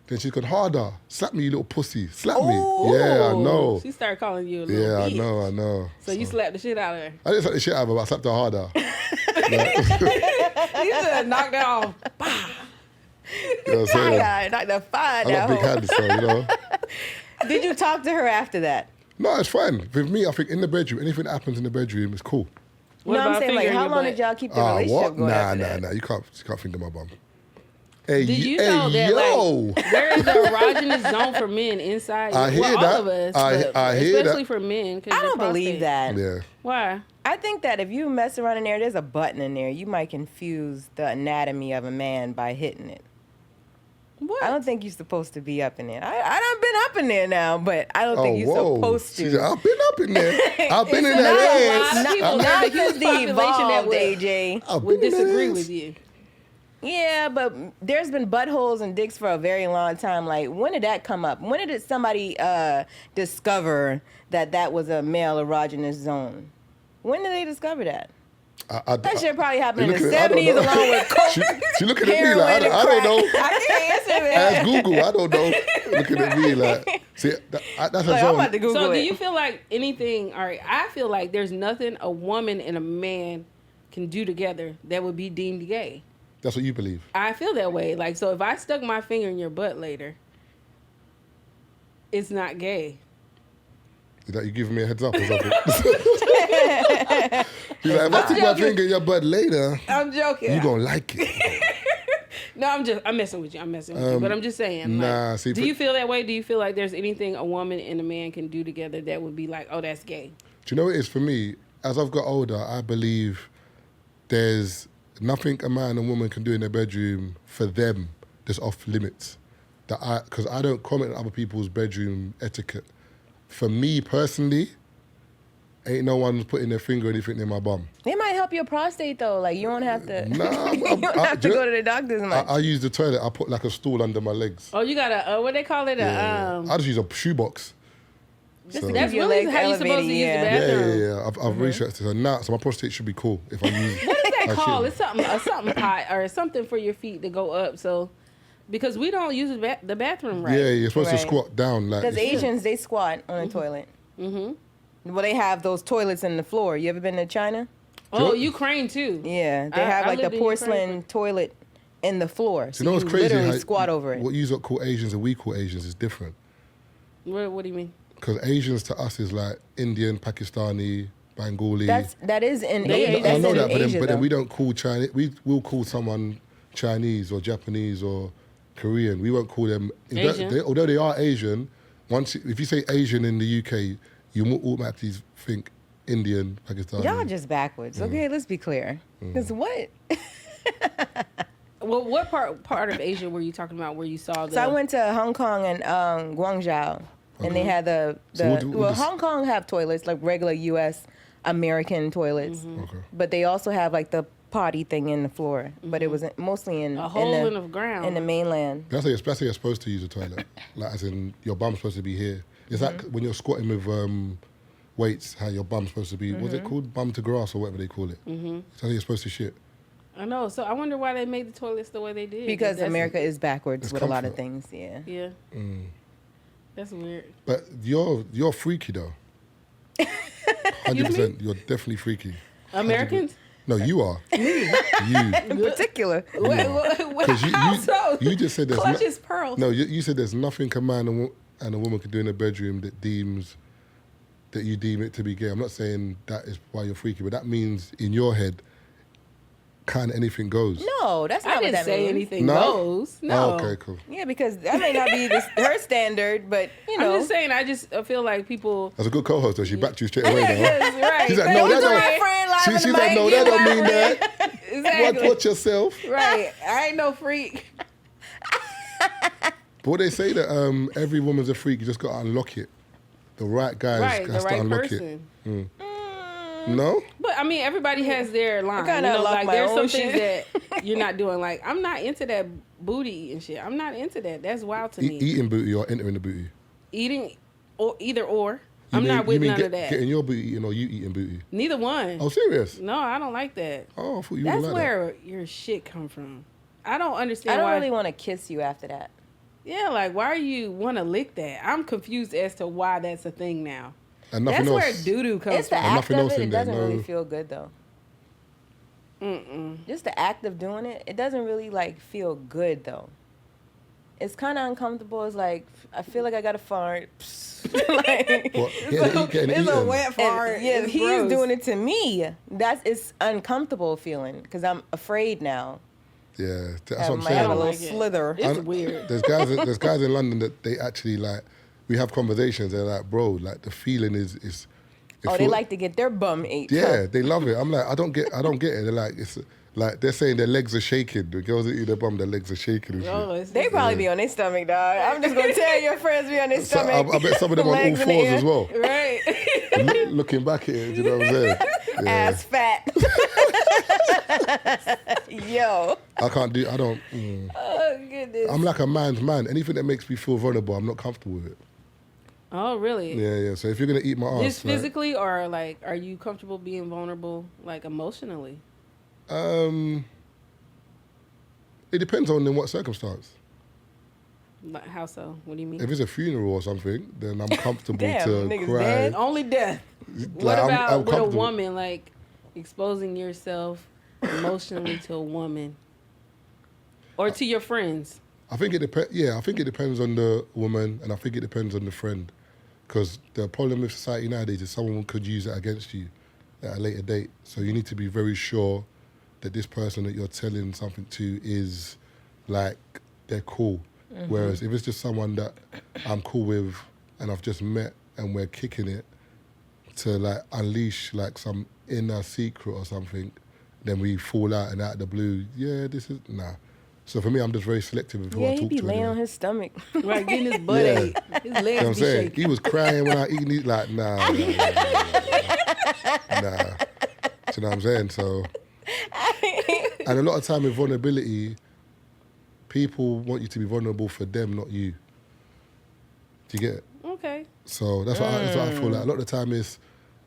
then she's gone harder. Slap me, you little pussy. Slap me. Yeah, I know. She started calling you a little Yeah, bitch. I know. So you slapped the shit out of her. I didn't slap the shit out of her, but I slapped her harder. You should have knocked her off. You know what I'm saying? God, knock the fire I got down. big hands, so Did you talk to her after that? No, it's fine. With me, I think in the bedroom, anything that happens in the bedroom is cool. What No, I'm about saying, like, fingering how your long butt? did y'all keep the relationship What? going Nah. after that? You can't finger my bum. Hey, Did you know that, yo. like, there is an erogenous zone for men inside? I hear all that. of us, I hear especially that. for men. 'cause I your don't believe prostate. that. Yeah. Why? I think that if you mess around in there, there's a button in there. You might confuse the anatomy of a man by hitting it. What? I don't think you're supposed to be up in there. I done been up in there now, but I don't think you're whoa. supposed to. She said, I've been up in there. I've been in It's not that a ass. lot of people. Not There's a because huge the population that evolved, would, AJ. I've would been in that disagree ass. with you. Yeah, but there's been buttholes and dicks for a very long time. Like, when did that come up? When did somebody discover that was a male erogenous zone? When did they discover that? That shit probably happened in the 70s along with coke. She looking at me heroin, like, and I don't know. crack. I can't answer that. Ask Google, I don't know. Looking at me like, see, that's a Like, I'm zone. about to Google So it. do you feel like anything, all right, I feel like there's nothing a woman and a man can do together that would be deemed gay. That's what you believe. I feel that way. Like, so if I stuck my finger in your butt later, it's not gay. Is that you giving me a heads up or something? He's like, if I stick my finger in your butt later, I'm joking. you gonna like it. No, I'm messing with you. But I'm just saying. nah, like, see, do you feel that way? Do you feel like there's anything a woman and a man can do together that would be like, oh, that's gay? Do you know what it is for me? As I've got older, I believe there's nothing a man and woman can do in their bedroom for them that's off limits. Because I don't comment on other people's bedroom etiquette. For me personally, ain't no one putting their finger or anything in my bum. They might help your prostate though. Like, you don't have to. Nah, you don't have to go to the doctor's much. I use the toilet. I put like a stool under my legs. Oh, you got a what they call it? I just use a shoebox. Just So- to That's keep your really legs how you supposed to elevated, use the yeah. bathroom. Yeah. I've researched it. So now, so my prostate should be cool if I use. What is that I called? should. It's something pot or something for your feet to go up. So because we don't use the bathroom right. Yeah, you're supposed to Right. squat down like. Because it's- Asians, they squat on the toilet. Mm-hmm. Well, they have those toilets in the floor. You ever been to China? Oh, Ukraine too. Yeah, they have I like the lived in Ukraine porcelain toilet in the floor. So You know what's crazy? literally How- squat over it. What you call Asians and we call Asians is different. What do you mean? Because Asians to us is like Indian, Pakistani, Bengali. That is in They- Asia. I That's know in that, but Asia, then though. we don't call Chinese. We will call someone Chinese or Japanese or Korean. We won't call them. Asian? Although they are Asian, if you say Asian in the UK, you automatically think Indian, Pakistani. Y'all just backwards. Okay, let's be clear. Because what? Well, what part of Asia were you talking about where you saw the? So I went to Hong Kong and Guangzhou, and they had the So what does- Hong Kong have toilets like regular U.S. American toilets, Okay. but they also have like the potty thing in the floor. But it was mostly in A hole in the the ground. in the mainland. That's how you're supposed to use a toilet. Like as in your bum's supposed to be here. It's like when you're squatting with weights, how your bum's supposed to be. What's it called? Bum to grass or whatever they call it. Mm-hmm. That's how you're supposed to shit. I know. So I wonder why they made the toilets the way they did. Because That's- America is backwards It's with a lot of comfort. things. Yeah. Yeah. That's weird. But you're freaky though. 100%. You're definitely freaky. Americans? No, you are. You. In particular. Because you just said there's clutches pearls. No, you said there's nothing a man and a woman can do in a bedroom that you deem it to be gay. I'm not saying that is why you're freaky, but that means in your head, kind of anything goes. No, that's not I what didn't that say means. anything No? goes. No. Oh, okay, cool. Yeah, because that may not be her standard, but you know. I'm just saying, I just feel like people. That's a good co-host, though. She backed you straight away, though. Yes, right. She's like, no, that my friend live don't. in She's the like, mic, no, you that don't know. mean that. Exactly. Watch yourself. Right. I ain't no freak. But what they say that every woman's a freak, you just got to unlock it. The right guys Right. The has to right unlock person. it. No? But I mean, everybody has their line. kinda unlock like my there's own some things shit. that you're not doing. Like I'm not into that booty eating shit. I'm not into that. That's wild to me. Eating booty or entering the booty? Eating or either or. You I'm mean- not with you mean none of that. Getting your booty eaten or you eating booty? Neither one. Oh, serious? No, I don't like that. Oh, I thought you That's would like where your shit come from. I don't understand I don't why. really want to kiss you after that. Yeah, like why you want to lick that? I'm confused as to why that's a thing now. that. And nothing That's where else. doo doo comes It's the from. And act nothing of else it. in It there, doesn't no. really feel good though. Just the act of doing it, it doesn't really like feel good though. It's kind of uncomfortable. It's like I feel like I got to fart. Like, What? Getting It's a eaten. wet fart. and, yeah, It's he's gross. doing it to me. It's uncomfortable feeling because I'm afraid now. Yeah, that's I what I'm might have a saying. little like it. slither. It's And weird. There's guys in London that they actually like. We have conversations. They're like, bro, like the feeling is. It Oh, they feel- like to get their bum ate. Yeah, they love it. I'm like, I don't get it. They're like, it's like they're saying their legs are shaking. The girls that eat their bum, their legs are shaking and shit. Oh, it's They probably be on their stomach, dog. I'm just gonna tell your friends be on their So stomach. I bet some of them on all Legs in the fours air. as well. right. Looking back at it, you know what I'm saying? Yeah. Ass fat. Yo. I don't. Oh goodness. I'm like a man's man. Anything that makes me feel vulnerable, I'm not comfortable with it. Oh really? Yeah. So if you're gonna eat my ass, Just physically, or like, are you comfortable being vulnerable, like emotionally? it depends on in what circumstance. Like, how so? What do you mean? If it's a funeral or something, then I'm comfortable Damn, to niggas cry. dead. Only death. Like, What I'm about with a comfortable. woman, like exposing yourself emotionally to a woman or to your friends? I think it depends. Yeah, I think it depends on the woman, and I think it depends on the friend. Because the problem with society nowadays is someone could use it against you at a later date. So you need to be very sure that this person that you're telling something to is like they're cool. Whereas if it's just someone that I'm cool with and I've just met and we're kicking it to like unleash like some inner secret or something, then we fall out and out of the blue. Yeah, this is nah. So for me, I'm just very selective with who Yeah, I he talk be to. laying anyway. on his stomach. Right, getting his butt Yeah. ate. His You know what I'm legs be saying? shaking. He was crying when I eating it, like, nah. Do you know what I'm saying? So, and a lot of time with vulnerability, people want you to be vulnerable for them, not you. Do you get it? Okay. So that's what I feel like. A lot of the time it's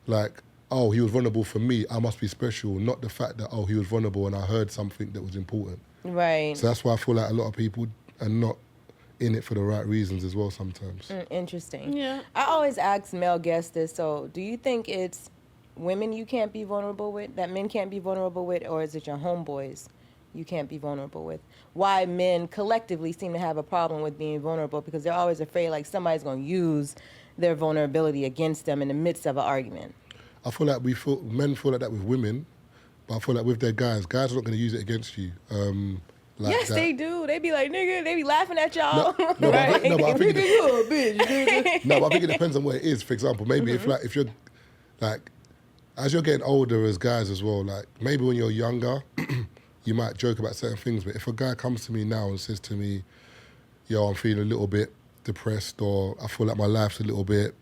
like, oh, he was vulnerable for me, I must be special, not the fact that, oh, he was vulnerable and I heard something that was important. Right. So that's why I feel like a lot of people are not in it for the right reasons as well sometimes. Interesting. Yeah. I always ask male guests this. So, do you think it's women you can't be vulnerable with, that men can't be vulnerable with, or is it your homeboys you can't be vulnerable with? Why men collectively seem to have a problem with being vulnerable, because they're always afraid like somebody's going to use their vulnerability against them in the midst of an argument. I feel like men feel like that with women, but I feel like with their guys are not going to use it against you. Like Yes, that. they do. They be like, nigga, they be laughing at y'all. No, but I think You a bitch, nigga. no, but I think it depends on what it is. For example, maybe if you're like, as you're getting older as guys as well, like maybe when you're younger, you might joke about certain things. But if a guy comes to me now and says to me, yo, I'm feeling a little bit depressed, or I feel like my life's a little bit,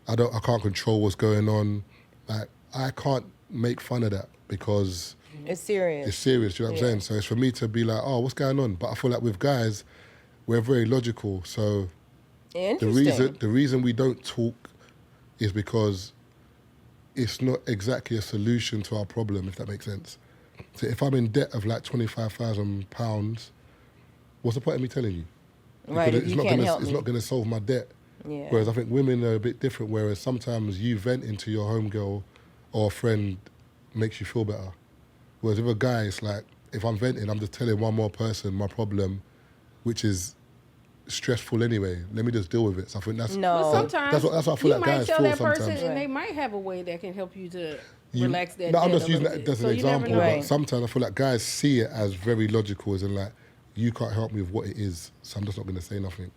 I can't control what's going on. Like I can't make fun of that because It's serious. it's serious, you know what I'm saying? So it's for me to be like, oh, what's going on? But I feel like with guys, we're very logical. So Interesting. the reason we don't talk is because it's not exactly a solution to our problem, if that makes sense. So if I'm in debt of like £25,000, what's the point of me telling you? Right, Because if you can't help it's me. not going to solve my debt. Yeah. Whereas I think women are a bit different. Whereas sometimes you venting to your homegirl or friend makes you feel better. Whereas with a guy, it's like if I'm venting, I'm just telling one more person my problem, which is stressful anyway. Let me just deal with it. So I think that's No. But sometimes that's what I feel you like might guys tell feel that person, sometimes. and they might have a way that can help you to You- relax that. No, I'm jet just a using little that bit. as So an you never example. know. Right. But sometimes I feel like guys see it as very logical, as in like, you can't help me with what it is, so I'm just not going to say nothing.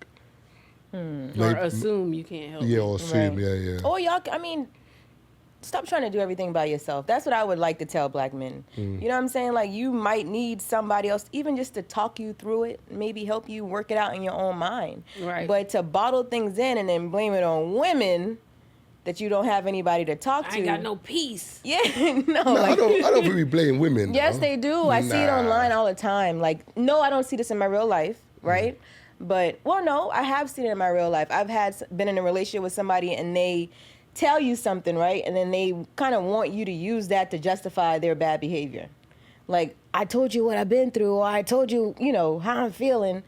Or assume you can't help. Yeah, me. or assume, Right. yeah. Or y'all, I mean, stop trying to do everything by yourself. That's what I would like to tell black men. You know what I'm saying? Like, you might need somebody else, even just to talk you through it, maybe help you work it out in your own mind. Right. But to bottle things in and then blame it on women that you don't have anybody to talk to. I ain't got no peace. Yeah, no. No, like, I don't think we blame women. yes, though. they do. I see it Nah. online all the time. Like, no, I don't see this in my real life, right? But, well, no, I have seen it in my real life. I've been in a relationship with somebody and they tell you something, right? And then they kind of want you to use that to justify their bad behavior. Like, I told you what I've been through, or I told you, how I'm feeling.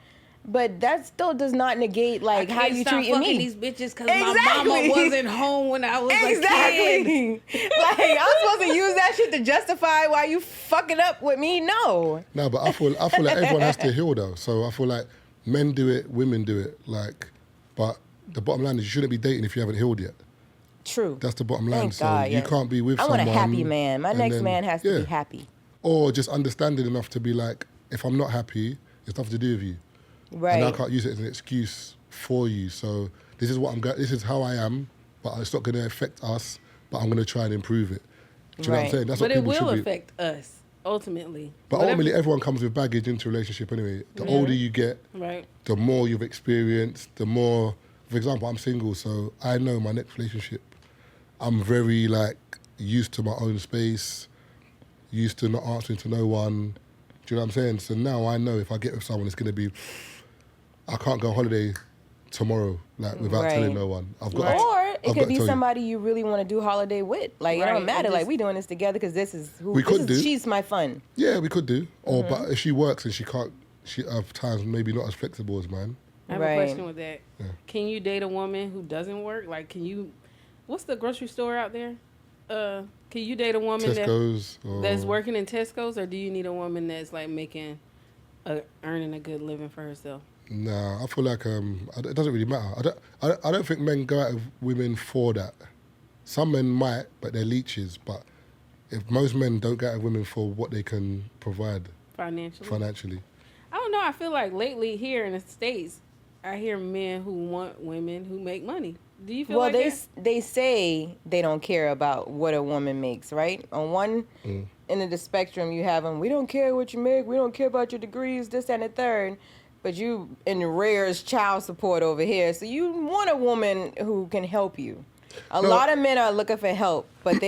But that still does not negate, like, how you treat fucking me. these bitches because my mama Exactly. wasn't home when I was a kid. Exactly. Like, I'm supposed to use that shit to justify why you fucking up with me? No. No, but I feel like everyone has to heal though. So I feel like men do it, women do it. Like, but the bottom line is you shouldn't be dating if you haven't healed yet. True. That's the bottom line. Thank So God, you yes. can't be with I someone. want a happy man. My and next then- man has to yeah. be happy. Or just understanding enough to be like, if I'm not happy, it's nothing to do with you. Right. And I can't use it as an excuse for you. So this is what this is how I am, but it's not going to affect us, but I'm going to try and improve it. Do you know what I'm Right. saying? That's But what it people will should be. affect us ultimately. But Whatever- ultimately, everyone comes with baggage into a relationship anyway. The older you get, right. the more you've experienced, the more, for example, I'm single, so I know my next relationship. I'm very like used to my own space, used to not answering to no one. Do you know what I'm saying? So now I know if I get with someone, it's going to be, I can't go on holiday tomorrow, like without Right. telling no one. I've got. Right. To, Or it I've got could to be tell you. somebody you really want to do holiday with. Like, it Right, don't matter. and Like, just- we doing this together because this is who. We could do. She's my fun. Yeah, we could do. Or Mm-hmm. but if she works and she can't, she at times maybe not as flexible as mine. I have a Right. question with that. Can you date a woman who doesn't work? Like, can you? What's the grocery store out there? Can you date a woman Tesco's. Or, that's working in Tesco's, or do you need a woman that's like earning a good living for herself? Nah, I feel like it doesn't really matter. I don't think men go out with women for that. Some men might, but they're leeches. But if most men don't go out with women for what they can provide financially. I don't know. I feel like lately here in the States, I hear men who want women who make money. Do you feel Well, like they say they don't care about what a woman makes, right? On one end of the spectrum, you have them, we don't care what you make, we don't care about your degrees, this, that, and the third. But you in the rarest child support over here. So you want a woman who can help you. A lot of men are looking for help, but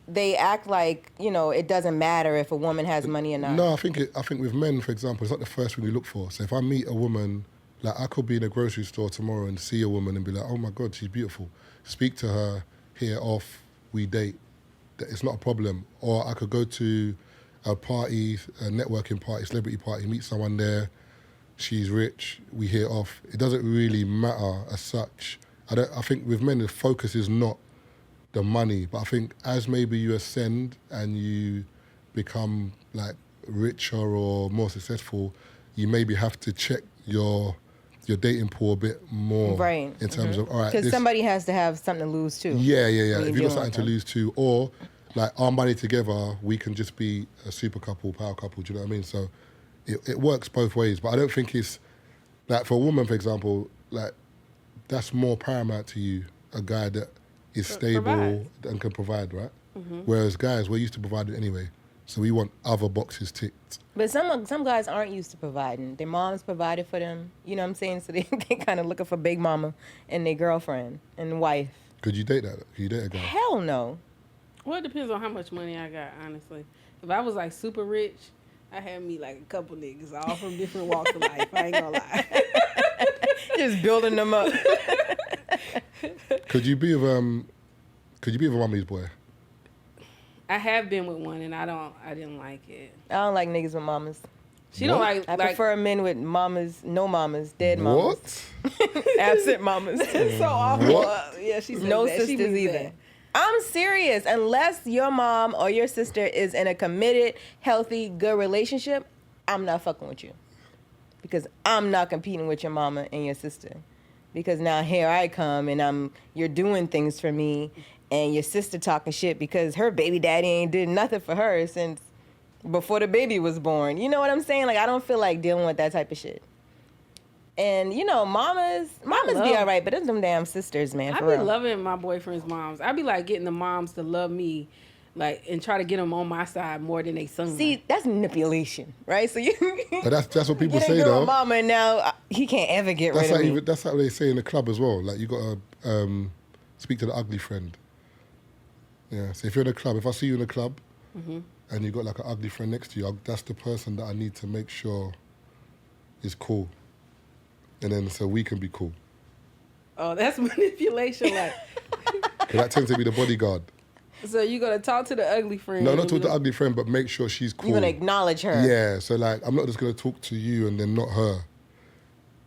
they act like, it doesn't matter if a woman has money or not. No, I think with men, for example, it's not the first thing you look for. So if I meet a woman, like I could be in a grocery store tomorrow and see a woman and be like, oh my God, she's beautiful. Speak to her, hit it off, we date. It's not a problem. Or I could go to a party, a networking party, celebrity party, meet someone there. She's rich, we hit it off. It doesn't really matter as such. I think with men, the focus is not the money, but I think as maybe you ascend and you become like richer or more successful, you maybe have to check your dating pool a bit more, Right. in terms of, all right, Because this, somebody has to have something to lose too. yeah. when If you're you've dealing got something with to them. lose to, or like our money together, we can just be a super couple, power couple. Do you know what I mean? So it works both ways, but I don't think it's like for a woman, for example, like that's more paramount to you, a guy that is stable provides. and can provide, right? Whereas guys, we're used to providing anyway, so we want other boxes ticked. But some guys aren't used to providing. Their moms provided for them. You know what I'm saying? So they kind of looking for big mama and their girlfriend and wife. Could you date that? Could you date a guy? Hell no. Well, it depends on how much money I got, honestly. If I was like super rich, I had me like a couple niggas, all from different walks of life. I ain't gonna lie. Just building them up. Could you be with a mummy's boy? I have been with one, and I didn't like it. I don't like niggas with mamas. She don't What? like. I prefer men with mamas, no mamas, dead mamas. What? Absent mamas. It's so awful. What? Yeah, she said No that. She sisters means either. that. I'm serious. Unless your mom or your sister is in a committed, healthy, good relationship, I'm not fucking with you. Because I'm not competing with your mama and your sister. Because now here I come and you're doing things for me and your sister talking shit because her baby daddy ain't did nothing for her since before the baby was born. You know what I'm saying? Like, I don't feel like dealing with that type of shit. And, you know, mamas be all right, but it's them damn sisters, man, I for be real. loving my boyfriend's moms. I be like getting the moms to love me, like, and try to get them on my side more than they son. See, that's manipulation, right? So you But that's what people get say into a though. mama and now he can't ever get That's rid of me. that's how they say in the club as well. Like you gotta speak to the ugly friend. Yeah. So if you're in a club, if I see you in a club and you got like an ugly friend next to you, that's the person that I need to make sure is cool, and then so we can be cool. Oh, that's manipulation. Like, 'Cause that tends to be the bodyguard. so you gonna talk to the ugly friend? No, not and talk be to the like, ugly friend, but make sure she's cool. You're going to acknowledge her. Yeah. So like, I'm not just gonna talk to you and then not her.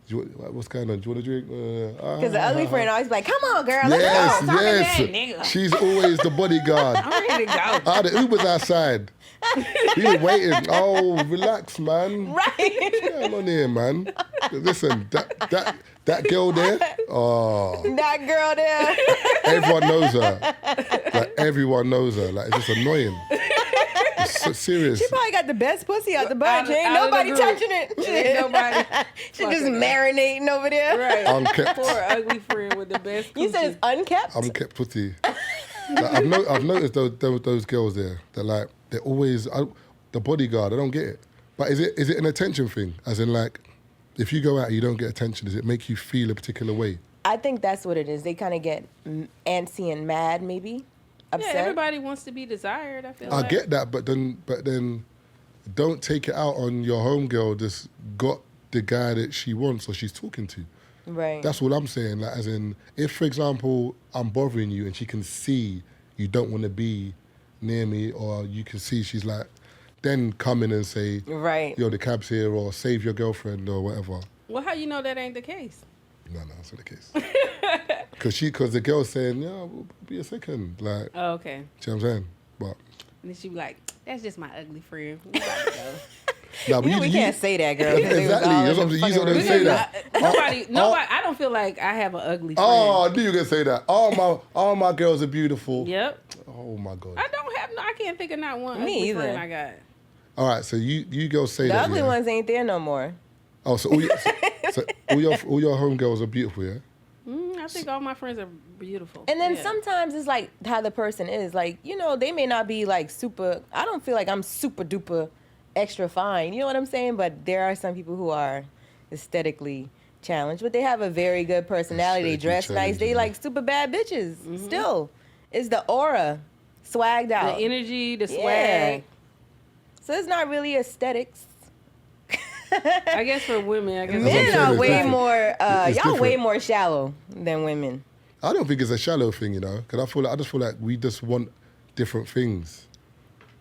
What's going on? Do you want to drink? Because the ugly friend always be like, come on, girl, let's Yes, go. Talk to yes. that nigga. She's always the bodyguard. I'm ready to go. The Uber's outside. We were waiting. Oh, relax, man. Right. What's going on here, man? Listen, that girl there, oh, That girl there. everyone knows her. Like, everyone knows her. Like, it's just annoying. It's so serious. She probably got the best pussy out the bunch. Ain't Out of the nobody group. touching it. Ain't nobody. She just fucking- marinating over there. Right. Unkept. Poor ugly friend with the best. You said it's unkept? Unkept pussy. Like, I've noticed those girls there. They're always the bodyguard. I don't get it. But is it an attention thing? As in, like, if you go out and you don't get attention, does it make you feel a particular way? I think that's what it is. They kind of get antsy and mad, maybe. Upset. Yeah, everybody wants to be desired. I feel. I like. get that, but then don't take it out on your homegirl that's got the guy that she wants or she's talking to. Right. That's what I'm saying. Like, as in, if, for example, I'm bothering you and she can see you don't want to be near me, or you can see she's like, then come in and say, right. yo, the cab's here, or save your girlfriend, or whatever. Well, how you know that ain't the case? No, that's not the case. Because the girl's saying, yeah, we'll be a second. Like, Oh, okay. see what I'm saying? But, And then she be like, "That's just my ugly friend." We about to go. no, but Yeah, we can't say that, girl. 'cause they was Exactly. all That's in what the I'm saying. You fucking don't say relationship. that. Nobody. I don't feel like I have an ugly friend. Oh, I knew you were going to say that. All my girls are beautiful. Yep. Oh, my God. I don't have. I can't think of not one Me ugly either. friend I got. All right, so you girls say The that, ugly yeah? ones ain't there no more. Oh, so all your homegirls are beautiful, yeah? I think all my friends are beautiful. And then Yeah. sometimes it's like how the person is. Like, you know, they may not be like super, I don't feel like I'm super duper extra fine. You know what I'm saying? But there are some people who are aesthetically challenged, but they have a very good personality. They dress Aesthetically nice. They challenged, like super bad bitches. Still. It's the aura. Swagged The out. energy, the Yeah. swag. So it's not really aesthetics. I guess for women, I guess what I'm Men saying, are it's way different. more, It's y'all way different. more shallow than women. I don't think it's a shallow thing, you know, because I just feel like we just want different things.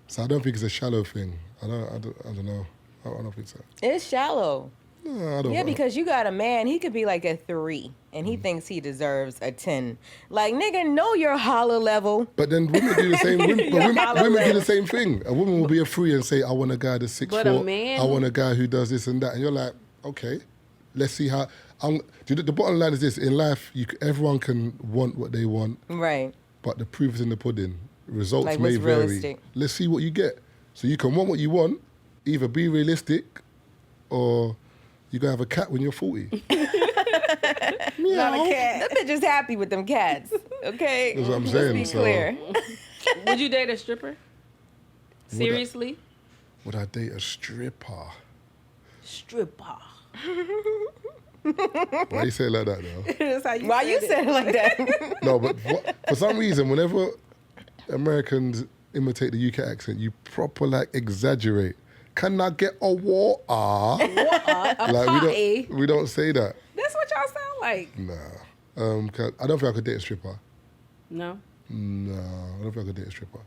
So I don't think it's a shallow thing. I don't know. I don't think so. It's shallow. No, I don't Yeah, know. because you got a man, he could be like a 3, and he thinks he deserves a 10. Like, nigga, know your holler level. But then women do the same. Women do the same thing. A woman will be a 3 and say, "I want a guy that's 6'4". But a man- I want a guy who does this and that." And you're like, "Okay, let's see how." The bottom line is this: in life, everyone can want what they want, Right. but the proof is in the pudding. Results Like, may what's vary. realistic? Let's see what you get. So you can want what you want, either be realistic, or you gotta have a cat when you're 40. Not a cat. That bitch is happy with them cats. Okay? That's what I'm Let's saying, be so- clear. Would you date a stripper? Seriously? Would I date a stripper? Stripper. Why you say it like that though? That's how you Why said you it. said it like that? No, but for some reason, whenever Americans imitate the UK accent, you proper like exaggerate. Can I get a water? Like party. we don't say that. That's what y'all sound like. Nah. 'Cause I don't think I could date a stripper. No. No, I don't think I could date a stripper.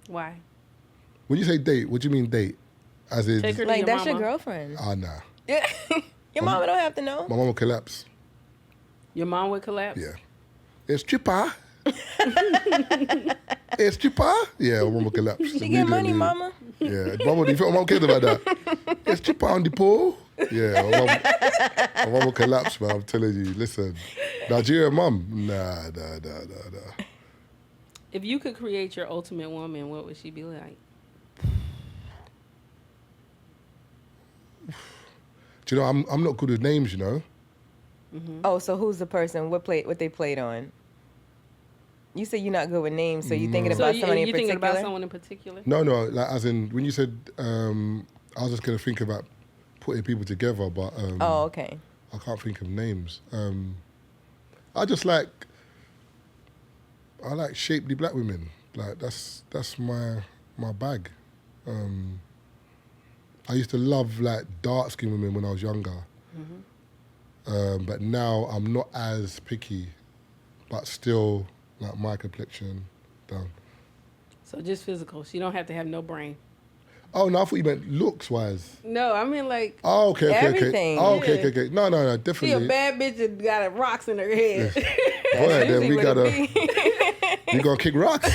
Why? When you say date, what do you mean date? As in, Take her to Like, your that's mama. your girlfriend. nah. Yeah. Your mama don't have to know. My mom will collapse. Your mom would collapse? Yeah. It's cheaper. It's cheaper. Yeah, my mom will collapse. She get money, mama. Yeah, mama, do you think my mom cares about that? It's cheaper on the pole. Yeah, my mom will collapse, man. I'm telling you. Listen, Nigerian mum, nah. If you could create your ultimate woman, what would she be like? Do you know, I'm not good with names, you know? Oh, so who's the person? What they played on? You said you're not good with names, so you thinking So about you somebody in thinking particular? about someone in particular? No, like as in, when you said, I was just going to think about putting people together, but Oh, okay. I can't think of names. I just like shapely black women. Like that's my bag. I used to love like dark skinned women when I was younger, but now I'm not as picky, but still like my complexion down. So just physical. She don't have to have no brain. Oh no, I thought you meant looks wise. No, I mean like Oh, okay. Everything. Oh, Yeah. okay. No, she a definitely. bad bitch that got rocks in her head. Boy, then Usually we what it gotta be. we gonna kick rocks.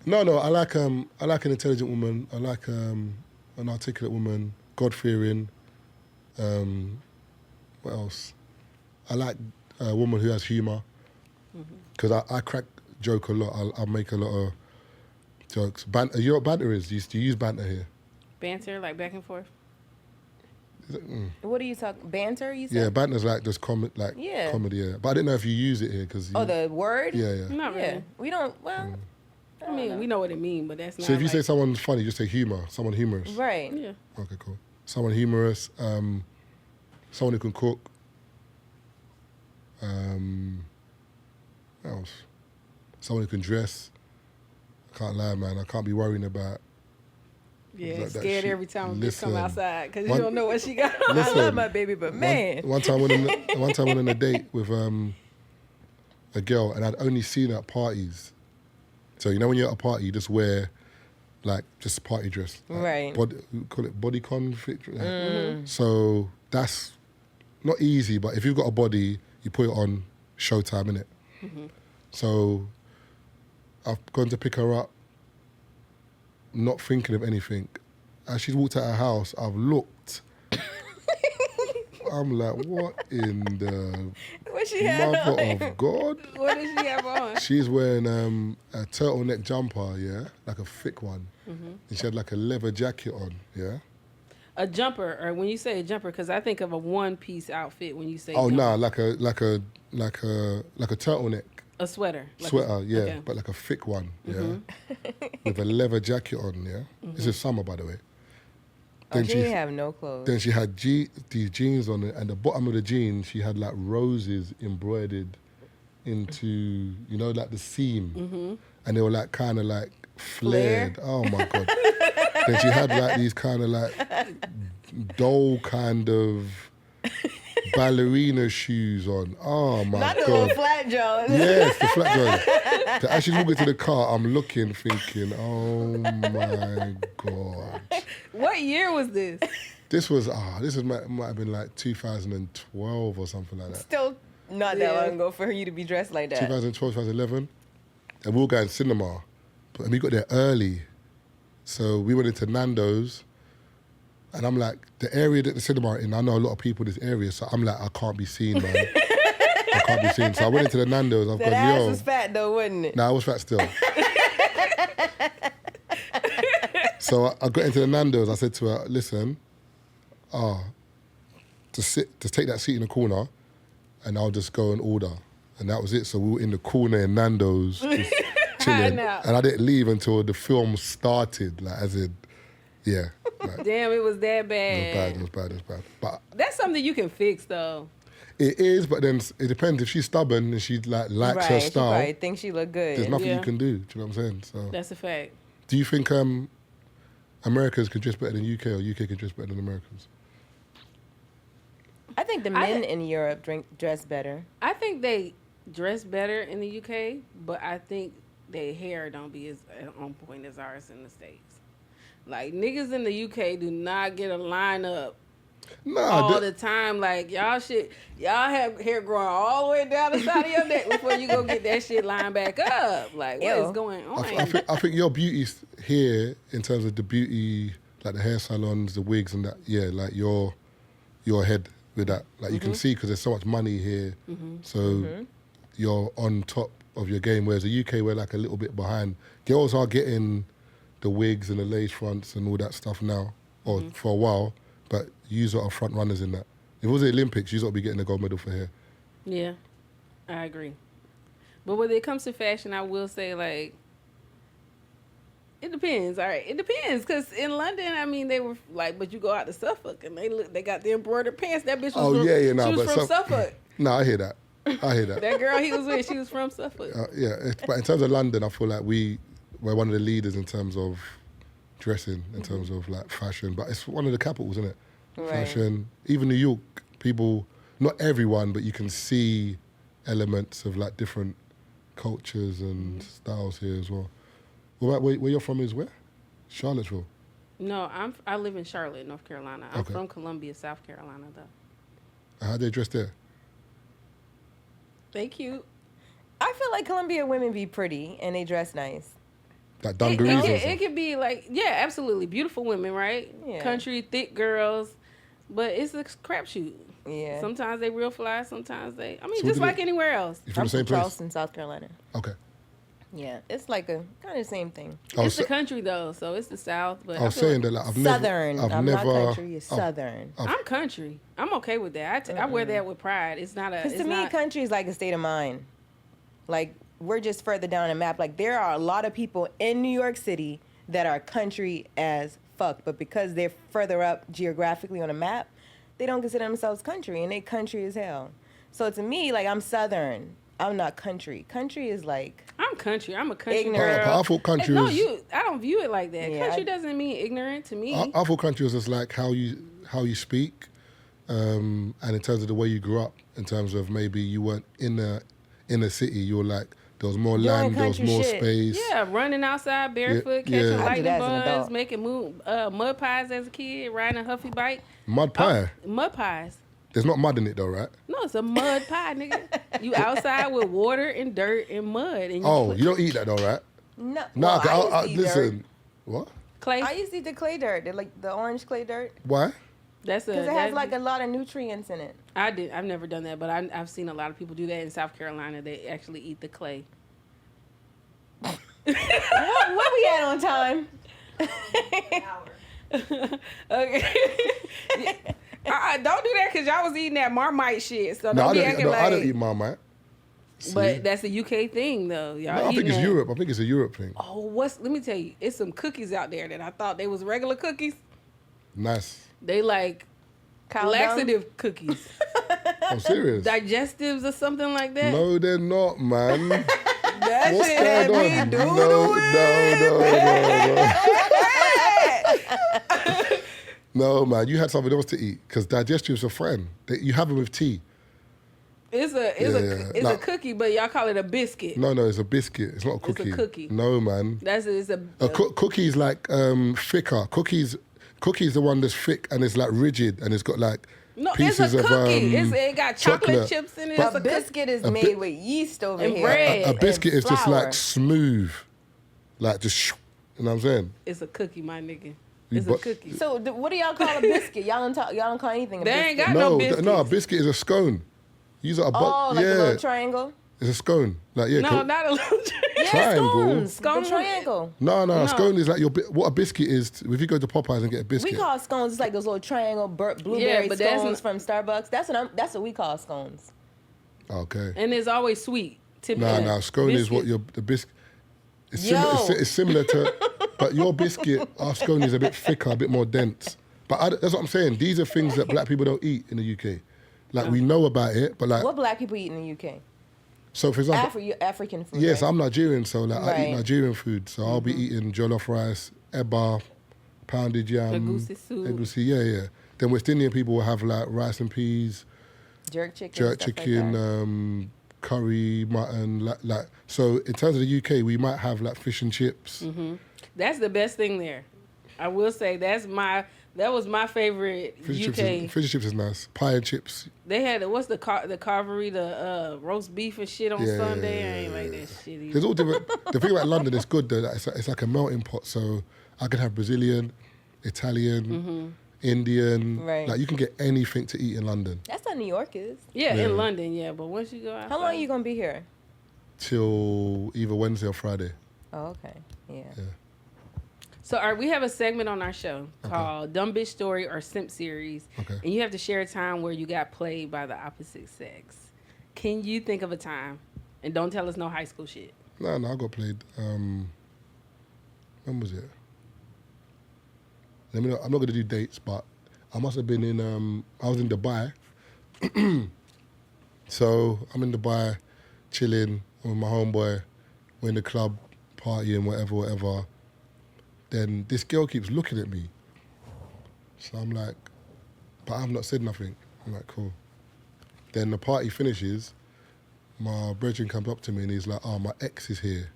No, I like an intelligent woman. I like an articulate woman, God fearing. What else? I like a woman who has humour because I crack joke a lot. I make a lot of jokes. You know what banter is? Do you use banter here? Banter, like back and forth. What are you talking? Banter? You said? Yeah, banter's like just comedy. Yeah. Yeah. But I didn't know if you use it here because. Oh, the word? Yeah. Not Yeah. really. We don't. Well. I mean, we know what it means, but that's not. So if you say like, someone's funny, just say humour. Someone humorous. Right. yeah. Okay, cool. Someone humorous. Someone who can cook. What else? Someone who can dress. I can't lie, man. I can't be worrying about. Yeah, Like that scared shit. every time a bitch Listen. come outside because you One- don't know what she got. I Listen. love my baby, but man. One time I went on a date with a girl, and I'd only seen her at parties. So you know when you're at a party, you just wear like just party dress, like Right. we call it bodycon fit. So that's not easy, but if you've got a body, you put it on showtime, innit? So I've gone to pick her up, not thinking of anything. As she's walked out her house, I've looked. I'm like, what in the What she had mother on? of God? What does she have on? She's wearing a turtleneck jumper, yeah, like a thick one. And she had like a leather jacket on, yeah. A jumper, or when you say a jumper, because I think of a one-piece outfit when you say. Oh jumper. nah, like a turtleneck A sweater. Like sweater, yeah, okay. but like a thick one, yeah, with a leather jacket on, yeah. This is summer, by the way. Oh, she didn't have no clothes. Then she had these jeans on it, and the bottom of the jeans, she had like roses embroidered into, you know, like the seam. And they were like kind of like flared. Oh my God. Then she had like these kind of like doll kind of ballerina shoes on. Oh my Not the God. little flat Jones. Yes, the flat joint. So as she's walking to the car, I'm looking, thinking, oh my God. What year was this? This might have been like 2012 or something like that. Still not that long ago for you to be dressed like that. 2012, 2011. And we were going cinema. And we got there early. So we went into Nando's. And I'm like, the area that the cinema are in, I know a lot of people in this area. So I'm like, I can't be seen, man. I can't be seen. So I went into the Nando's. I've That gone, ass yo. was fat though, wasn't it? Nah, I was fat still. So I got into the Nando's. I said to her, listen, to take that seat in the corner, and I'll just go and order. And that was it. So we were in the corner in Nando's, just chilling. know. And I didn't leave until the film started. Like, as in, yeah. Like, Damn, it was that bad. it was bad. But That's something you can fix, though. it is, but then it depends. If she's stubborn and she likes her Right, she style, probably thinks she look good. there's nothing Yeah. you can do. Do you know what I'm saying? So, That's a fact. do you think Americans can dress better than UK, or UK can dress better than Americans? I think the men in Europe dress better. I think they dress better in the UK, but I think their hair don't be as on point as ours in the States. Like, niggas in the UK do not get a lineup all the time. Like, y'all have hair growing all the way down the side of your neck before you go get that shit lined back up. Like, what is going on? I think your beauty's here in terms of the beauty, like the hair salons, the wigs and that. Yeah, like your head with that. Like, you can see because there's so much money here. So you're on top of your game, whereas the UK, we're like a little bit behind. Girls are getting the wigs and the lace fronts and all that stuff now, or for a while, but you are front runners in that. If it was the Olympics, you ought to be getting the gold medal for hair. Yeah, I agree. But when it comes to fashion, I will say, like, it depends. All right, it depends. Because in London, I mean, they were like, but you go out to Suffolk and they got the embroidered pants. That bitch was she was from Suffolk. No, I hear that. That girl he was with, she was from Suffolk. But in terms of London, I feel like we're one of the leaders in terms of dressing, in terms of like fashion. But it's one of the capitals, isn't it? Right. Fashion. Even New York, people, not everyone, but you can see elements of like different cultures and styles here as well. Where you're from is where? Charlottesville. No, I live in Charlotte, North Carolina. I'm from Columbia, South Carolina, though. How they dress there? They cute. I feel like Colombian women be pretty and they dress nice. Like dungarees. It could be like, yeah, absolutely beautiful women, right? Yeah. Country, thick girls, but it's a crapshoot. Yeah. Sometimes they real fly, sometimes they. I mean, So just like anywhere else. You from I'm the same from place? Charleston, South Carolina. Okay. Yeah, it's like a kind of the same thing. It's the country though, so it's the South. But I was saying that like, Southern. I'm never, not country. It's Southern. I'm country. I'm okay with that. I wear that with pride. It's not a. Because to me, country is like a state of mind. Like, we're just further down the map. Like, there are a lot of people in New York City that are country as fuck, but because they're further up geographically on the map, they don't consider themselves country, and they country as hell. So to me, like, I'm Southern. I'm not country. Country is like... I'm country. I'm a country ignorant. girl. I thought country no, was... I don't view it like that. Yeah, Country doesn't mean ignorant to me. I thought country was just like how you speak, and in terms of the way you grew up, in terms of maybe you weren't in a city, you were like, there was more land, there was more space. Yeah, running outside barefoot, catching lightning bugs, making mud pies as a kid, riding a huffy bike. Mud pie? Mud pies. There's not mud in it though, right? No, it's a mud pie, nigga. You outside with water and dirt and mud. And you don't eat that though, right? No. No, Well, I used to eat listen. dirt. What? Clay. I used to eat the clay dirt, the orange clay dirt. Why? Because it has like a lot of nutrients in it. I've never done that, but I've seen a lot of people do that in South Carolina. They actually eat the clay. What we at on time? Okay. Don't do that because y'all was eating that Marmite shit. So No, don't be acting like. I don't eat Marmite. But that's a UK thing, though. Y'all No, I think it's that. Europe. I think it's a Europe thing. Oh, let me tell you, it's some cookies out there that I thought they was regular cookies. Nice. They like laxative cookies. I'm serious. Digestives or something like that. No, they're not, man. That What's shit going had me on? No. No, man. You had something else to eat because digestives are fine. You have them with tea. It's a cookie, but y'all call it a biscuit. No, it's a biscuit. It's not a cookie. It's a cookie. No, man. It's a cookie's like thicker. Cookie's the one that's thick and it's like rigid and it's got like pieces it's a cookie. of it got chocolate chips in it. A biscuit is made with yeast over and here. bread. A biscuit is just flour. like smooth, like just. You know what I'm saying? It's a cookie, my nigga. It's a cookie. So what do y'all call a biscuit? Y'all don't call anything a biscuit. They ain't got no biscuits. No, a biscuit is a scone. Use a like a little triangle? It's a scone. Like no, not a little triangle. Scone. The triangle. No. A scone is like what a biscuit is. If you go to Popeyes and get a biscuit. We call scones. It's like those little triangle blueberry scones from Starbucks. That's what we call scones. Okay. And it's always sweet. Typically. No. Scone is what the biscuit. It's similar to, but your biscuit, our scone is a bit thicker, a bit more dense. But that's what I'm saying. These are things that black people don't eat in the UK. Like we know about it, but like what black people eat in the UK? So for example, African food. Yes, right? I'm Nigerian, so like I eat Right. Nigerian food. So I'll be eating jollof rice, eba, pounded yam, Egusi soup. egusi, yeah. Then West Indian people will have like rice and peas, jerk chicken, jerk stuff chicken, like curry, mutton, like. So in terms of the UK, we might have like fish and chips. Mm-hmm. That's the best thing there. I will say that was my favorite Fish UK. and chips is nice. Pie and chips. They had what's the carvery, the roast beef and shit on Sunday. Yeah. I ain't like that shit either. There's all different. The thing about London is good though. That it's like a melting pot. So I can have Brazilian, Italian, Indian. Right. Like you can get anything to eat in London. That's how New York is. Yeah, Yeah. in London, yeah. But once you go outside, How long are you gonna be here? Till either Wednesday or Friday. Oh, okay. Yeah. So we have a segment on our show called Dumb Bitch Story or Simp Series. Okay. And you have to share a time where you got played by the opposite sex. Can you think of a time? And don't tell us no high school shit. No, I got played. When was it? I'm not going to do dates, but I must have been in, I was in Dubai. So I'm in Dubai, chilling with my homeboy. We're in the club, partying, whatever. Then this girl keeps looking at me. So I'm like, but I've not said nothing. I'm like, cool. Then the party finishes. My brethren comes up to me and he's like, oh, my ex is here.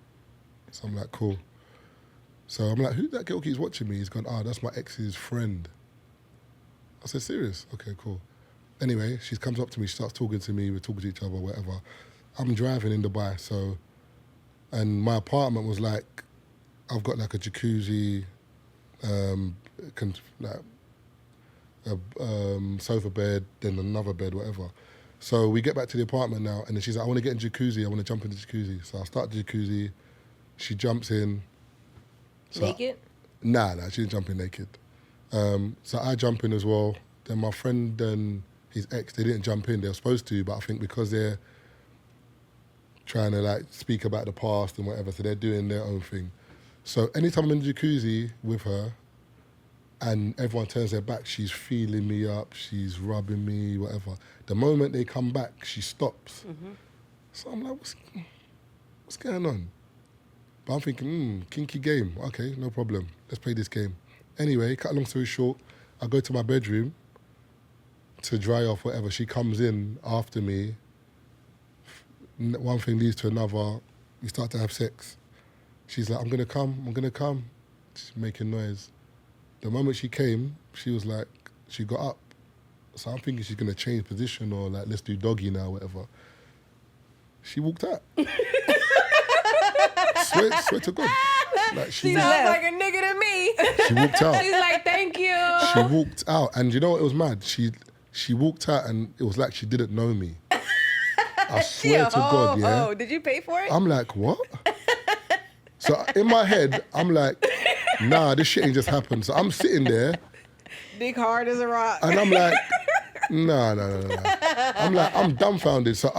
So I'm like, cool. So I'm like, who that girl keeps watching me? He's gone, oh, that's my ex's friend. I said, serious? Okay, cool. Anyway, she comes up to me, she starts talking to me, we're talking to each other, whatever. I'm driving in Dubai, so, and my apartment was like, I've got like a jacuzzi, sofa bed, then another bed, whatever. So we get back to the apartment now, and then she's like, I want to get in jacuzzi, I want to jump in the jacuzzi. So I start the jacuzzi, she jumps in. So Naked? Nah, she didn't jump in naked. So I jump in as well. Then my friend and his ex, they didn't jump in. They were supposed to, but I think because they're trying to like speak about the past and whatever, so they're doing their own thing. So anytime I'm in the jacuzzi with her and everyone turns their back, she's feeling me up, she's rubbing me, whatever. The moment they come back, she stops. Mm-hmm. So I'm like, what's going on? But I'm thinking, kinky game. Okay, no problem. Let's play this game. Anyway, cut a long story short, I go to my bedroom to dry off, whatever. She comes in after me. One thing leads to another. We start to have sex. She's like, I'm going to come. She's making noise. The moment she came, she was like, she got up. So I'm thinking she's going to change position or like, let's do doggy now, whatever. She walked out. Swear to God. Like She sounds like a nigga to me. She walked out. She's like, thank you. She walked out. And you know what? It was mad. She walked out and it was like she didn't know me. I swear to God, yeah. Oh, did you pay for it? I'm like, what? So in my head, I'm like, nah, this shit ain't just happened. So I'm sitting there. Dick hard as a rock. And I'm like, no. I'm like, I'm dumbfounded. So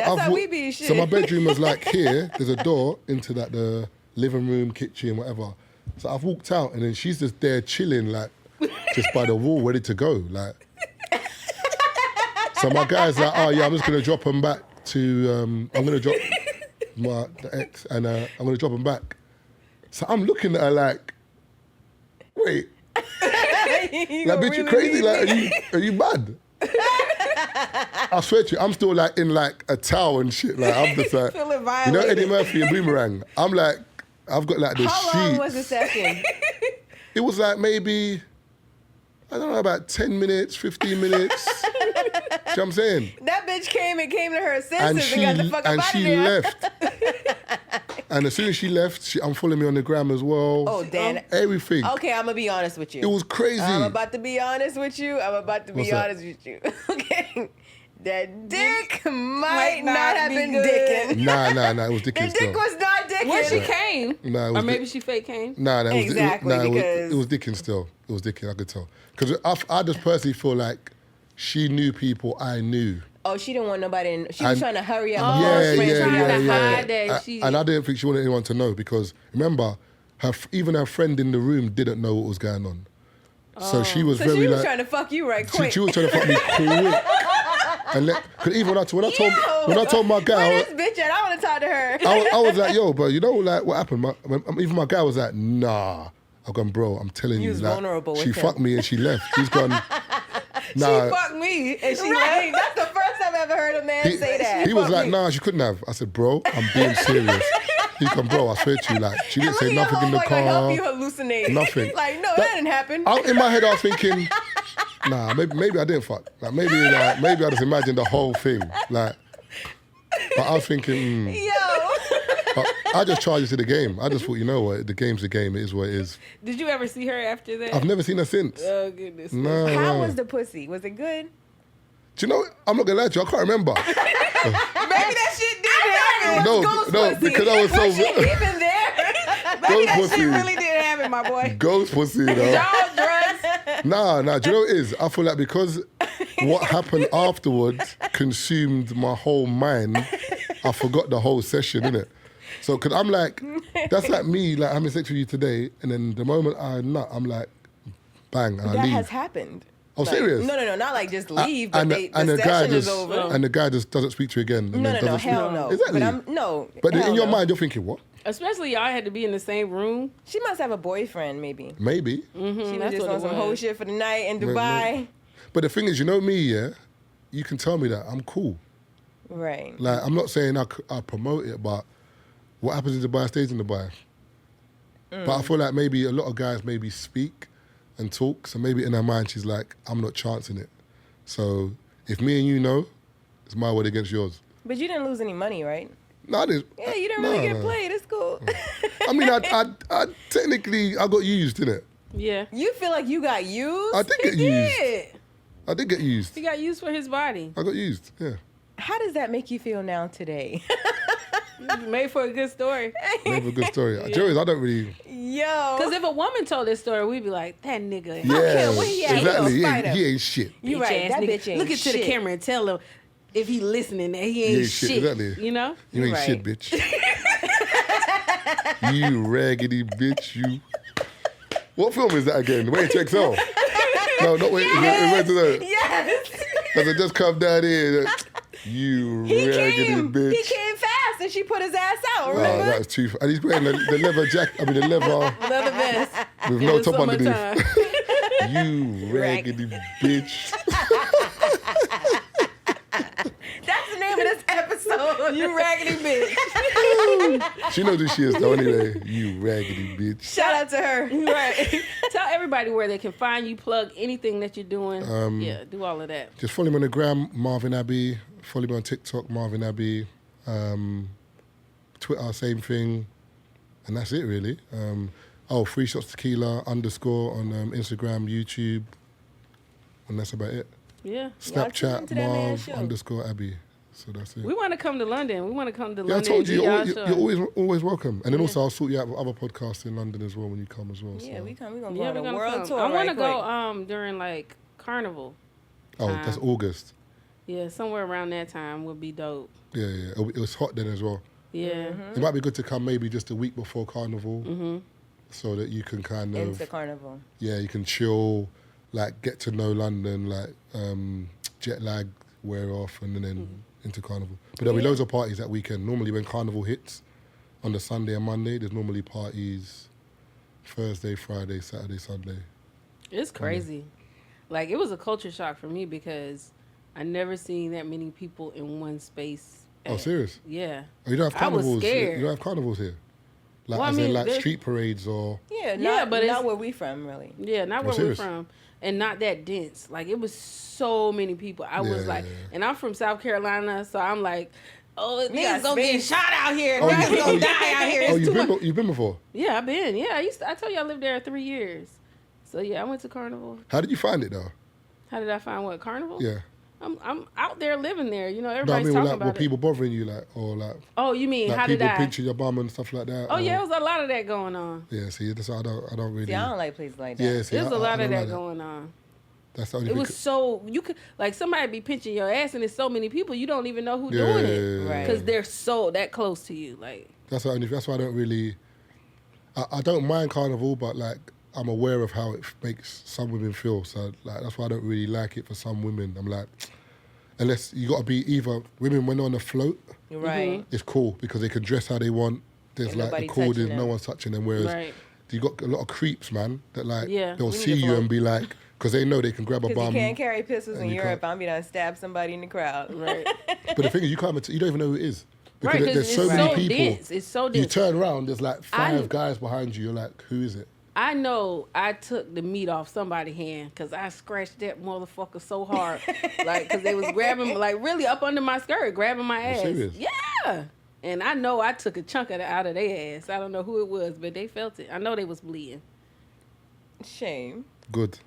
how we be, shit. So my bedroom was like here. There's a door into that the living room, kitchen, whatever. So I've walked out and then she's just there chilling, like just by the wall, ready to go, like. So my guy's like, oh yeah, I'm just gonna drop him back to. I'm gonna drop the ex, and I'm gonna drop him back. So I'm looking at her like, wait, like, bitch, you crazy? Like, are you mad? I swear to you, I'm still like in like a towel and shit. Like I'm just like, Feeling you know violated. Eddie Murphy and Boomerang. I'm like, I've got like the How sheets. long was the session? It was like maybe, I don't know, about 10 minutes, 15 minutes. You know what I'm saying? That bitch came to her senses and got the fuck up out of there. left. And as soon as she left, she unfollowed me on the gram as well. Oh, damn. Everything. Okay, I'm gonna be honest with you. It was crazy. I'm about to be honest with you. What's that? Okay. That dick might not have be been good. dicking. Nah, it was The dicking dick still. was not dicking. When she came. Nah, it was Or maybe she fake came. Nah, it was Exactly, because- it was dicking still. It was dicking, I could tell. Because I just personally feel like she knew people I knew. Oh, she didn't want nobody in. She was And- trying to hurry up. Oh, before her she friends trying found to out. hide that she- And I didn't think she wanted anyone to know because remember, even her friend in the room didn't know what was going on. So she was So very she was like, trying to fuck you right quick. she was trying to fuck me quick. And cause even when I told my guy, Where this bitch at? I want to talk to her. I was like, yo, but you know, like, what happened? Even my guy was like, nah. I've gone, bro, I'm telling you, was like, vulnerable with she him. fucked me and she left. She's gone, nah. She fucked me and she Right. left. That's the first time I ever heard a man say that. He was like, nah, she couldn't have. I said, bro, I'm being serious. He come, bro, I swear to you, like, she didn't say nothing in the car. Help you hallucinate. Nothing. Like, no, that didn't happen. In my head, I was thinking, nah, maybe I didn't fuck. Like, maybe I just imagined the whole thing. Like, but I was thinking, Yo. But I just charged it to the game. I just thought, you know what, the game's the game. It is what it is. Did you ever see her after that? I've never seen her since. Oh, goodness. No. How was the pussy? Was it good? Do you know, I'm not going to lie to you, I can't remember. Maybe that shit did happen. No, because I was so... Was she even there? Maybe that pussy. shit really did happen, my boy. Ghost pussy, though. Y'all drugs. Nah, do you know what it is? I feel like because what happened afterwards consumed my whole mind, I forgot the whole session, innit? So, cause I'm like, that's like me, like having sex with you today, and then the moment I nut, I'm like, bang, and I That leave. has happened. Oh, Like, serious? No, not like just leave, but and the the guy session is just, over. and the guy just doesn't speak to you again. And No, then doesn't hell speak. no. Exactly. But in hell your no. mind, you're thinking, what? Especially y'all had to be in the same room. She must have a boyfriend, maybe. Maybe. She was That's just what on it some was. whole shit for the night in Dubai. But the thing is, you know me, yeah? You can tell me that. I'm cool. Right. Like, I'm not saying I promote it, but what happens in Dubai stays in Dubai. But I feel like maybe a lot of guys maybe speak and talk, so maybe in her mind she's like, I'm not chancing it. So if me and you know, it's my word against yours. But you didn't lose any money, right? No, I didn't. Yeah, you didn't really get played. It's cool. I mean, I technically, I got used, didn't it? Yeah. You feel like you got used? I did get used. I did get used. He got used for his body. I got used, yeah. How does that make you feel now today? Made for a good story. Never a good story. Joe is, I don't really... Yo. Because if a woman told this story, we'd be like, that nigga. Yeah, care where he at, exactly. he gonna fight He ain't shit. You bitch right. ass That nigga. bitch ain't Look into the shit. camera and tell him if he listening that he ain't shit. Exactly. You know? You ain't right. shit, bitch. You raggedy bitch, you. What film is that again? Wait to Excel. No, not wait. Wait to that. Yes. As I just come down here. You raggedy bitch. He came fast and she put his ass out, Oh, remember? that was too. And he's wearing the leather jacket. I mean, the leather Leather vest. with In no the top underneath. summertime. You raggedy bitch. That's the name of this episode. You raggedy bitch. She knows who she is though. Anyway, you raggedy bitch. Shout out to her. Right. Tell everybody where they can find you, plug anything that you're doing. Yeah, do all of that. Just follow me on the gram, Marvin Abbey. Follow me on TikTok, Marvin Abbey. Twitter, same thing. And that's it, really. Free Shots Tequilla _ on Instagram, YouTube. And that's about it. Yeah. Snapchat, to that man's Marv show. _Abbey. So that's it. We want to come to London. We want to come to Yeah, I London. told you, and do you're y'all show. always welcome. And then also I'll sort you out with other podcasts in London as well when you come as well. Yeah, so. we gonna go Yeah, on we're a gonna world come. tour. I want to right go during like Carnival. Oh, that's August. Yeah, somewhere around that time would be dope. Yeah. It was hot then as well. Yeah. It might be good to come maybe just a week before Carnival so that you can kind quick. of... Into Carnival. Yeah, you can chill, like get to know London, like jet lag wear off, and then into Carnival. But there'll be loads of parties that weekend. Normally when Carnival hits on the Sunday and Monday, there's normally parties Thursday, Friday, Saturday, Sunday. It's crazy. Like, it was a culture shock for me because I never seen that many people in one space. Oh, serious? Yeah. Oh, you don't have I was carnivals? scared. You don't have carnivals here? Like, Well, I as mean, in like there's- street parades or... Yeah, Yeah, not, but it's- not where we from, really. Yeah, not where we're serious? from. And not that dense. Like, it was so many people. I was Yeah. like, and I'm from South Carolina, so I'm like, oh, Me niggas and gonna get Spence. shot out here. Oh, Niggas you- gonna oh, die out here. Oh, It's too much. you've been before? Yeah, I've been. Yeah, I told you I lived there 3 years. So, yeah, I went to Carnival. How did you find it though? How did I find what? Carnival? Yeah. I'm out there living there. You know, No, I everybody's mean, talking like, were about it. people bothering you, like, or like Oh, you mean, how did people I? pinching your bum and stuff like that? Oh, or- yeah, it was a lot of that going on. Yeah, see, that's, I don't really... Yeah, I don't like places like that. Yeah, see, There's I a lot don't of that like going on. That's the only It thing. was so, you could, like, somebody be pinching your ass and there's so many people, you don't even know who doing it. Right. Because they're so that close to you. Like, That's why I don't really... I don't mind Carnival, but, like, I'm aware of how it makes some women feel. So, like, that's why I don't really like it for some women. I'm like, unless you got to be either... Women, when they're on a float, You're right. it's cool because they can dress how they want. There's, And like, the nobody cordon, touching no them. one's touching them. Whereas Right. you got a lot of creeps, man, that, like, Yeah, they'll we need see to you float. and be like, because they know they can grab a Because bum. you can't carry pistols in you Europe. can't- I'm be done stab somebody in the crowd. Right. But the thing is, you don't even know who it is. Because Right, 'cause there's it's so many so people. dense. It's so dense. You turn around, there's like I- 5 guys behind you. You're like, who is it? I know I took the meat off somebody's hand because I scratched that motherfucker so hard. Like, because they was grabbing, like, really up under my skirt, grabbing my ass. serious? Yeah. And I know I took a chunk of it out of their ass. I don't know who it was, but they felt it. I know they was bleeding. Shame. Good.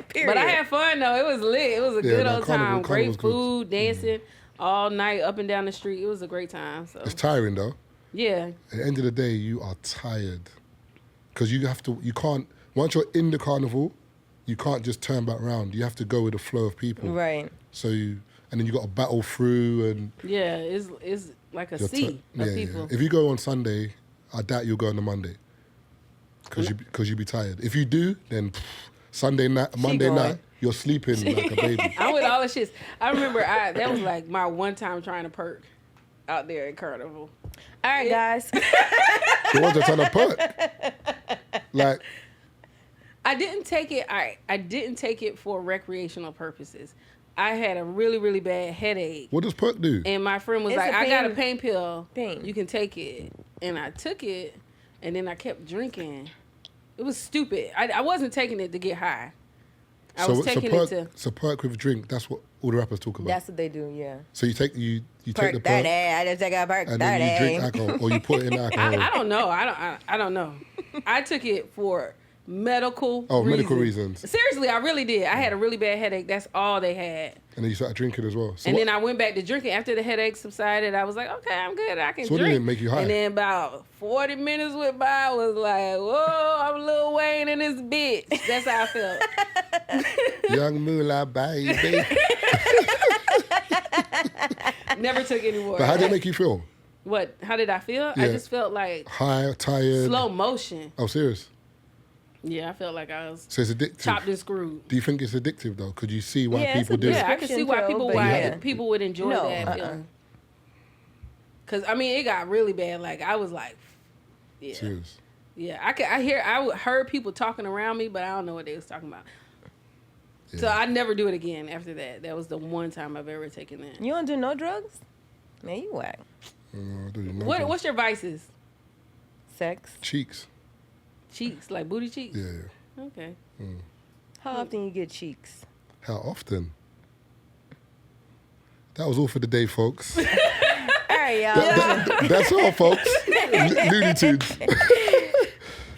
Period. But I had fun, though. It was lit. It was a good old time. Carnival's Great good. food, dancing all night up and down the street. It was a great time. So It's tiring though. yeah. At the end of the day, you are tired because you can't. Once you're in the carnival, you can't just turn back around. You have to go with the flow of people. Right. And then you got to battle through and. Yeah, it's like a sea of people. Yeah. If you go on Sunday, I doubt you'll go on the Monday because you be tired. If you do, then Monday going. night, you're sleeping like a baby. I'm with all the shits. I remember that was like my one time trying to perk out there at Carnival. All right, guys. The ones that are trying to perk. Like, I didn't take it. I didn't take it for recreational purposes. I had a really, really bad headache. what does perk do? And my friend was It's like, a I got a pain pain pill. thing. You can take it. And I took it, and then I kept drinking. It was stupid. I wasn't taking it to get high. I was taking it to... So perk with drink, that's what all the rappers talk about. That's what they do, yeah. So you take you take Perk the perk 30. I just take a perk and 30. then you drink alcohol or you put it in alcohol. I don't know. I don't know. I took it for medical medical reasons. Seriously, I really did. I had a really bad headache. That's all they had. And then you started drinking as well. So And what- then I went back to drinking. After the headache subsided, I was like, okay, I'm good. I can So what drink. did it make you high? And then about 40 minutes went by. I was like, whoa, I'm Lil Wayne in this bitch. That's how I felt. Young Moolah baby. Never took any more. But how did it make you feel? What? How did I feel? I Yeah. just felt like High, tired. slow motion. Oh, serious? Yeah, I felt like I was So it's addictive. chopped and screwed. Do you think it's addictive though? Could you see why Yeah, it's people do Yeah, it? I can see why Prescription pill, but people would enjoy No, that feeling. Cause I mean, it got really bad. Like I was like, yeah, Serious. yeah. I heard people talking around me, but I don't know what they was talking about. Yeah. So I'd never do it again after that. That was the one time I've ever taken that. You don't do no drugs? Man, you whack. I don't know. What's your vices? Sex. Cheeks. Cheeks, like booty cheeks. Yeah, yeah. Okay. How often you get cheeks? How often? That was all for the day, folks. All right, y'all. That's all, folks. Looney Tunes.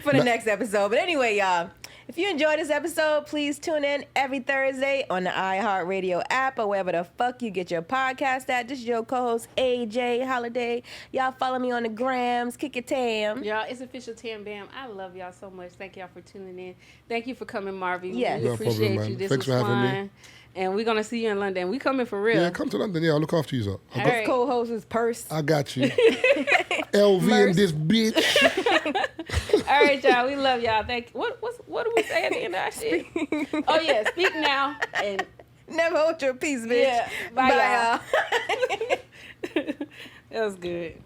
For the next episode. But anyway, y'all, if you enjoyed this episode, please tune in every Thursday on the iHeartRadio app or wherever the fuck you get your podcast at. This is your co-host, AJ Holiday. Y'all follow me on the grams. Kick it, Tam. Y'all, it's official TamBam. I love y'all so much. Thank y'all for tuning in. Thank you for coming, Marvin. Yes. We No appreciate problem, you. man. This Thanks was for having me. fun. And we're gonna see you in London. We coming for real. Yeah, come to London. Yeah, I'll look after you, sir. All right. Co-host is Purse. I got you. LV in this bitch. All right, y'all. We love y'all. Thank you. What do we say at the end of our shit? Oh yeah, speak now and Never hold your peace, bitch. yeah. Bye, Bye, y'all. That was good.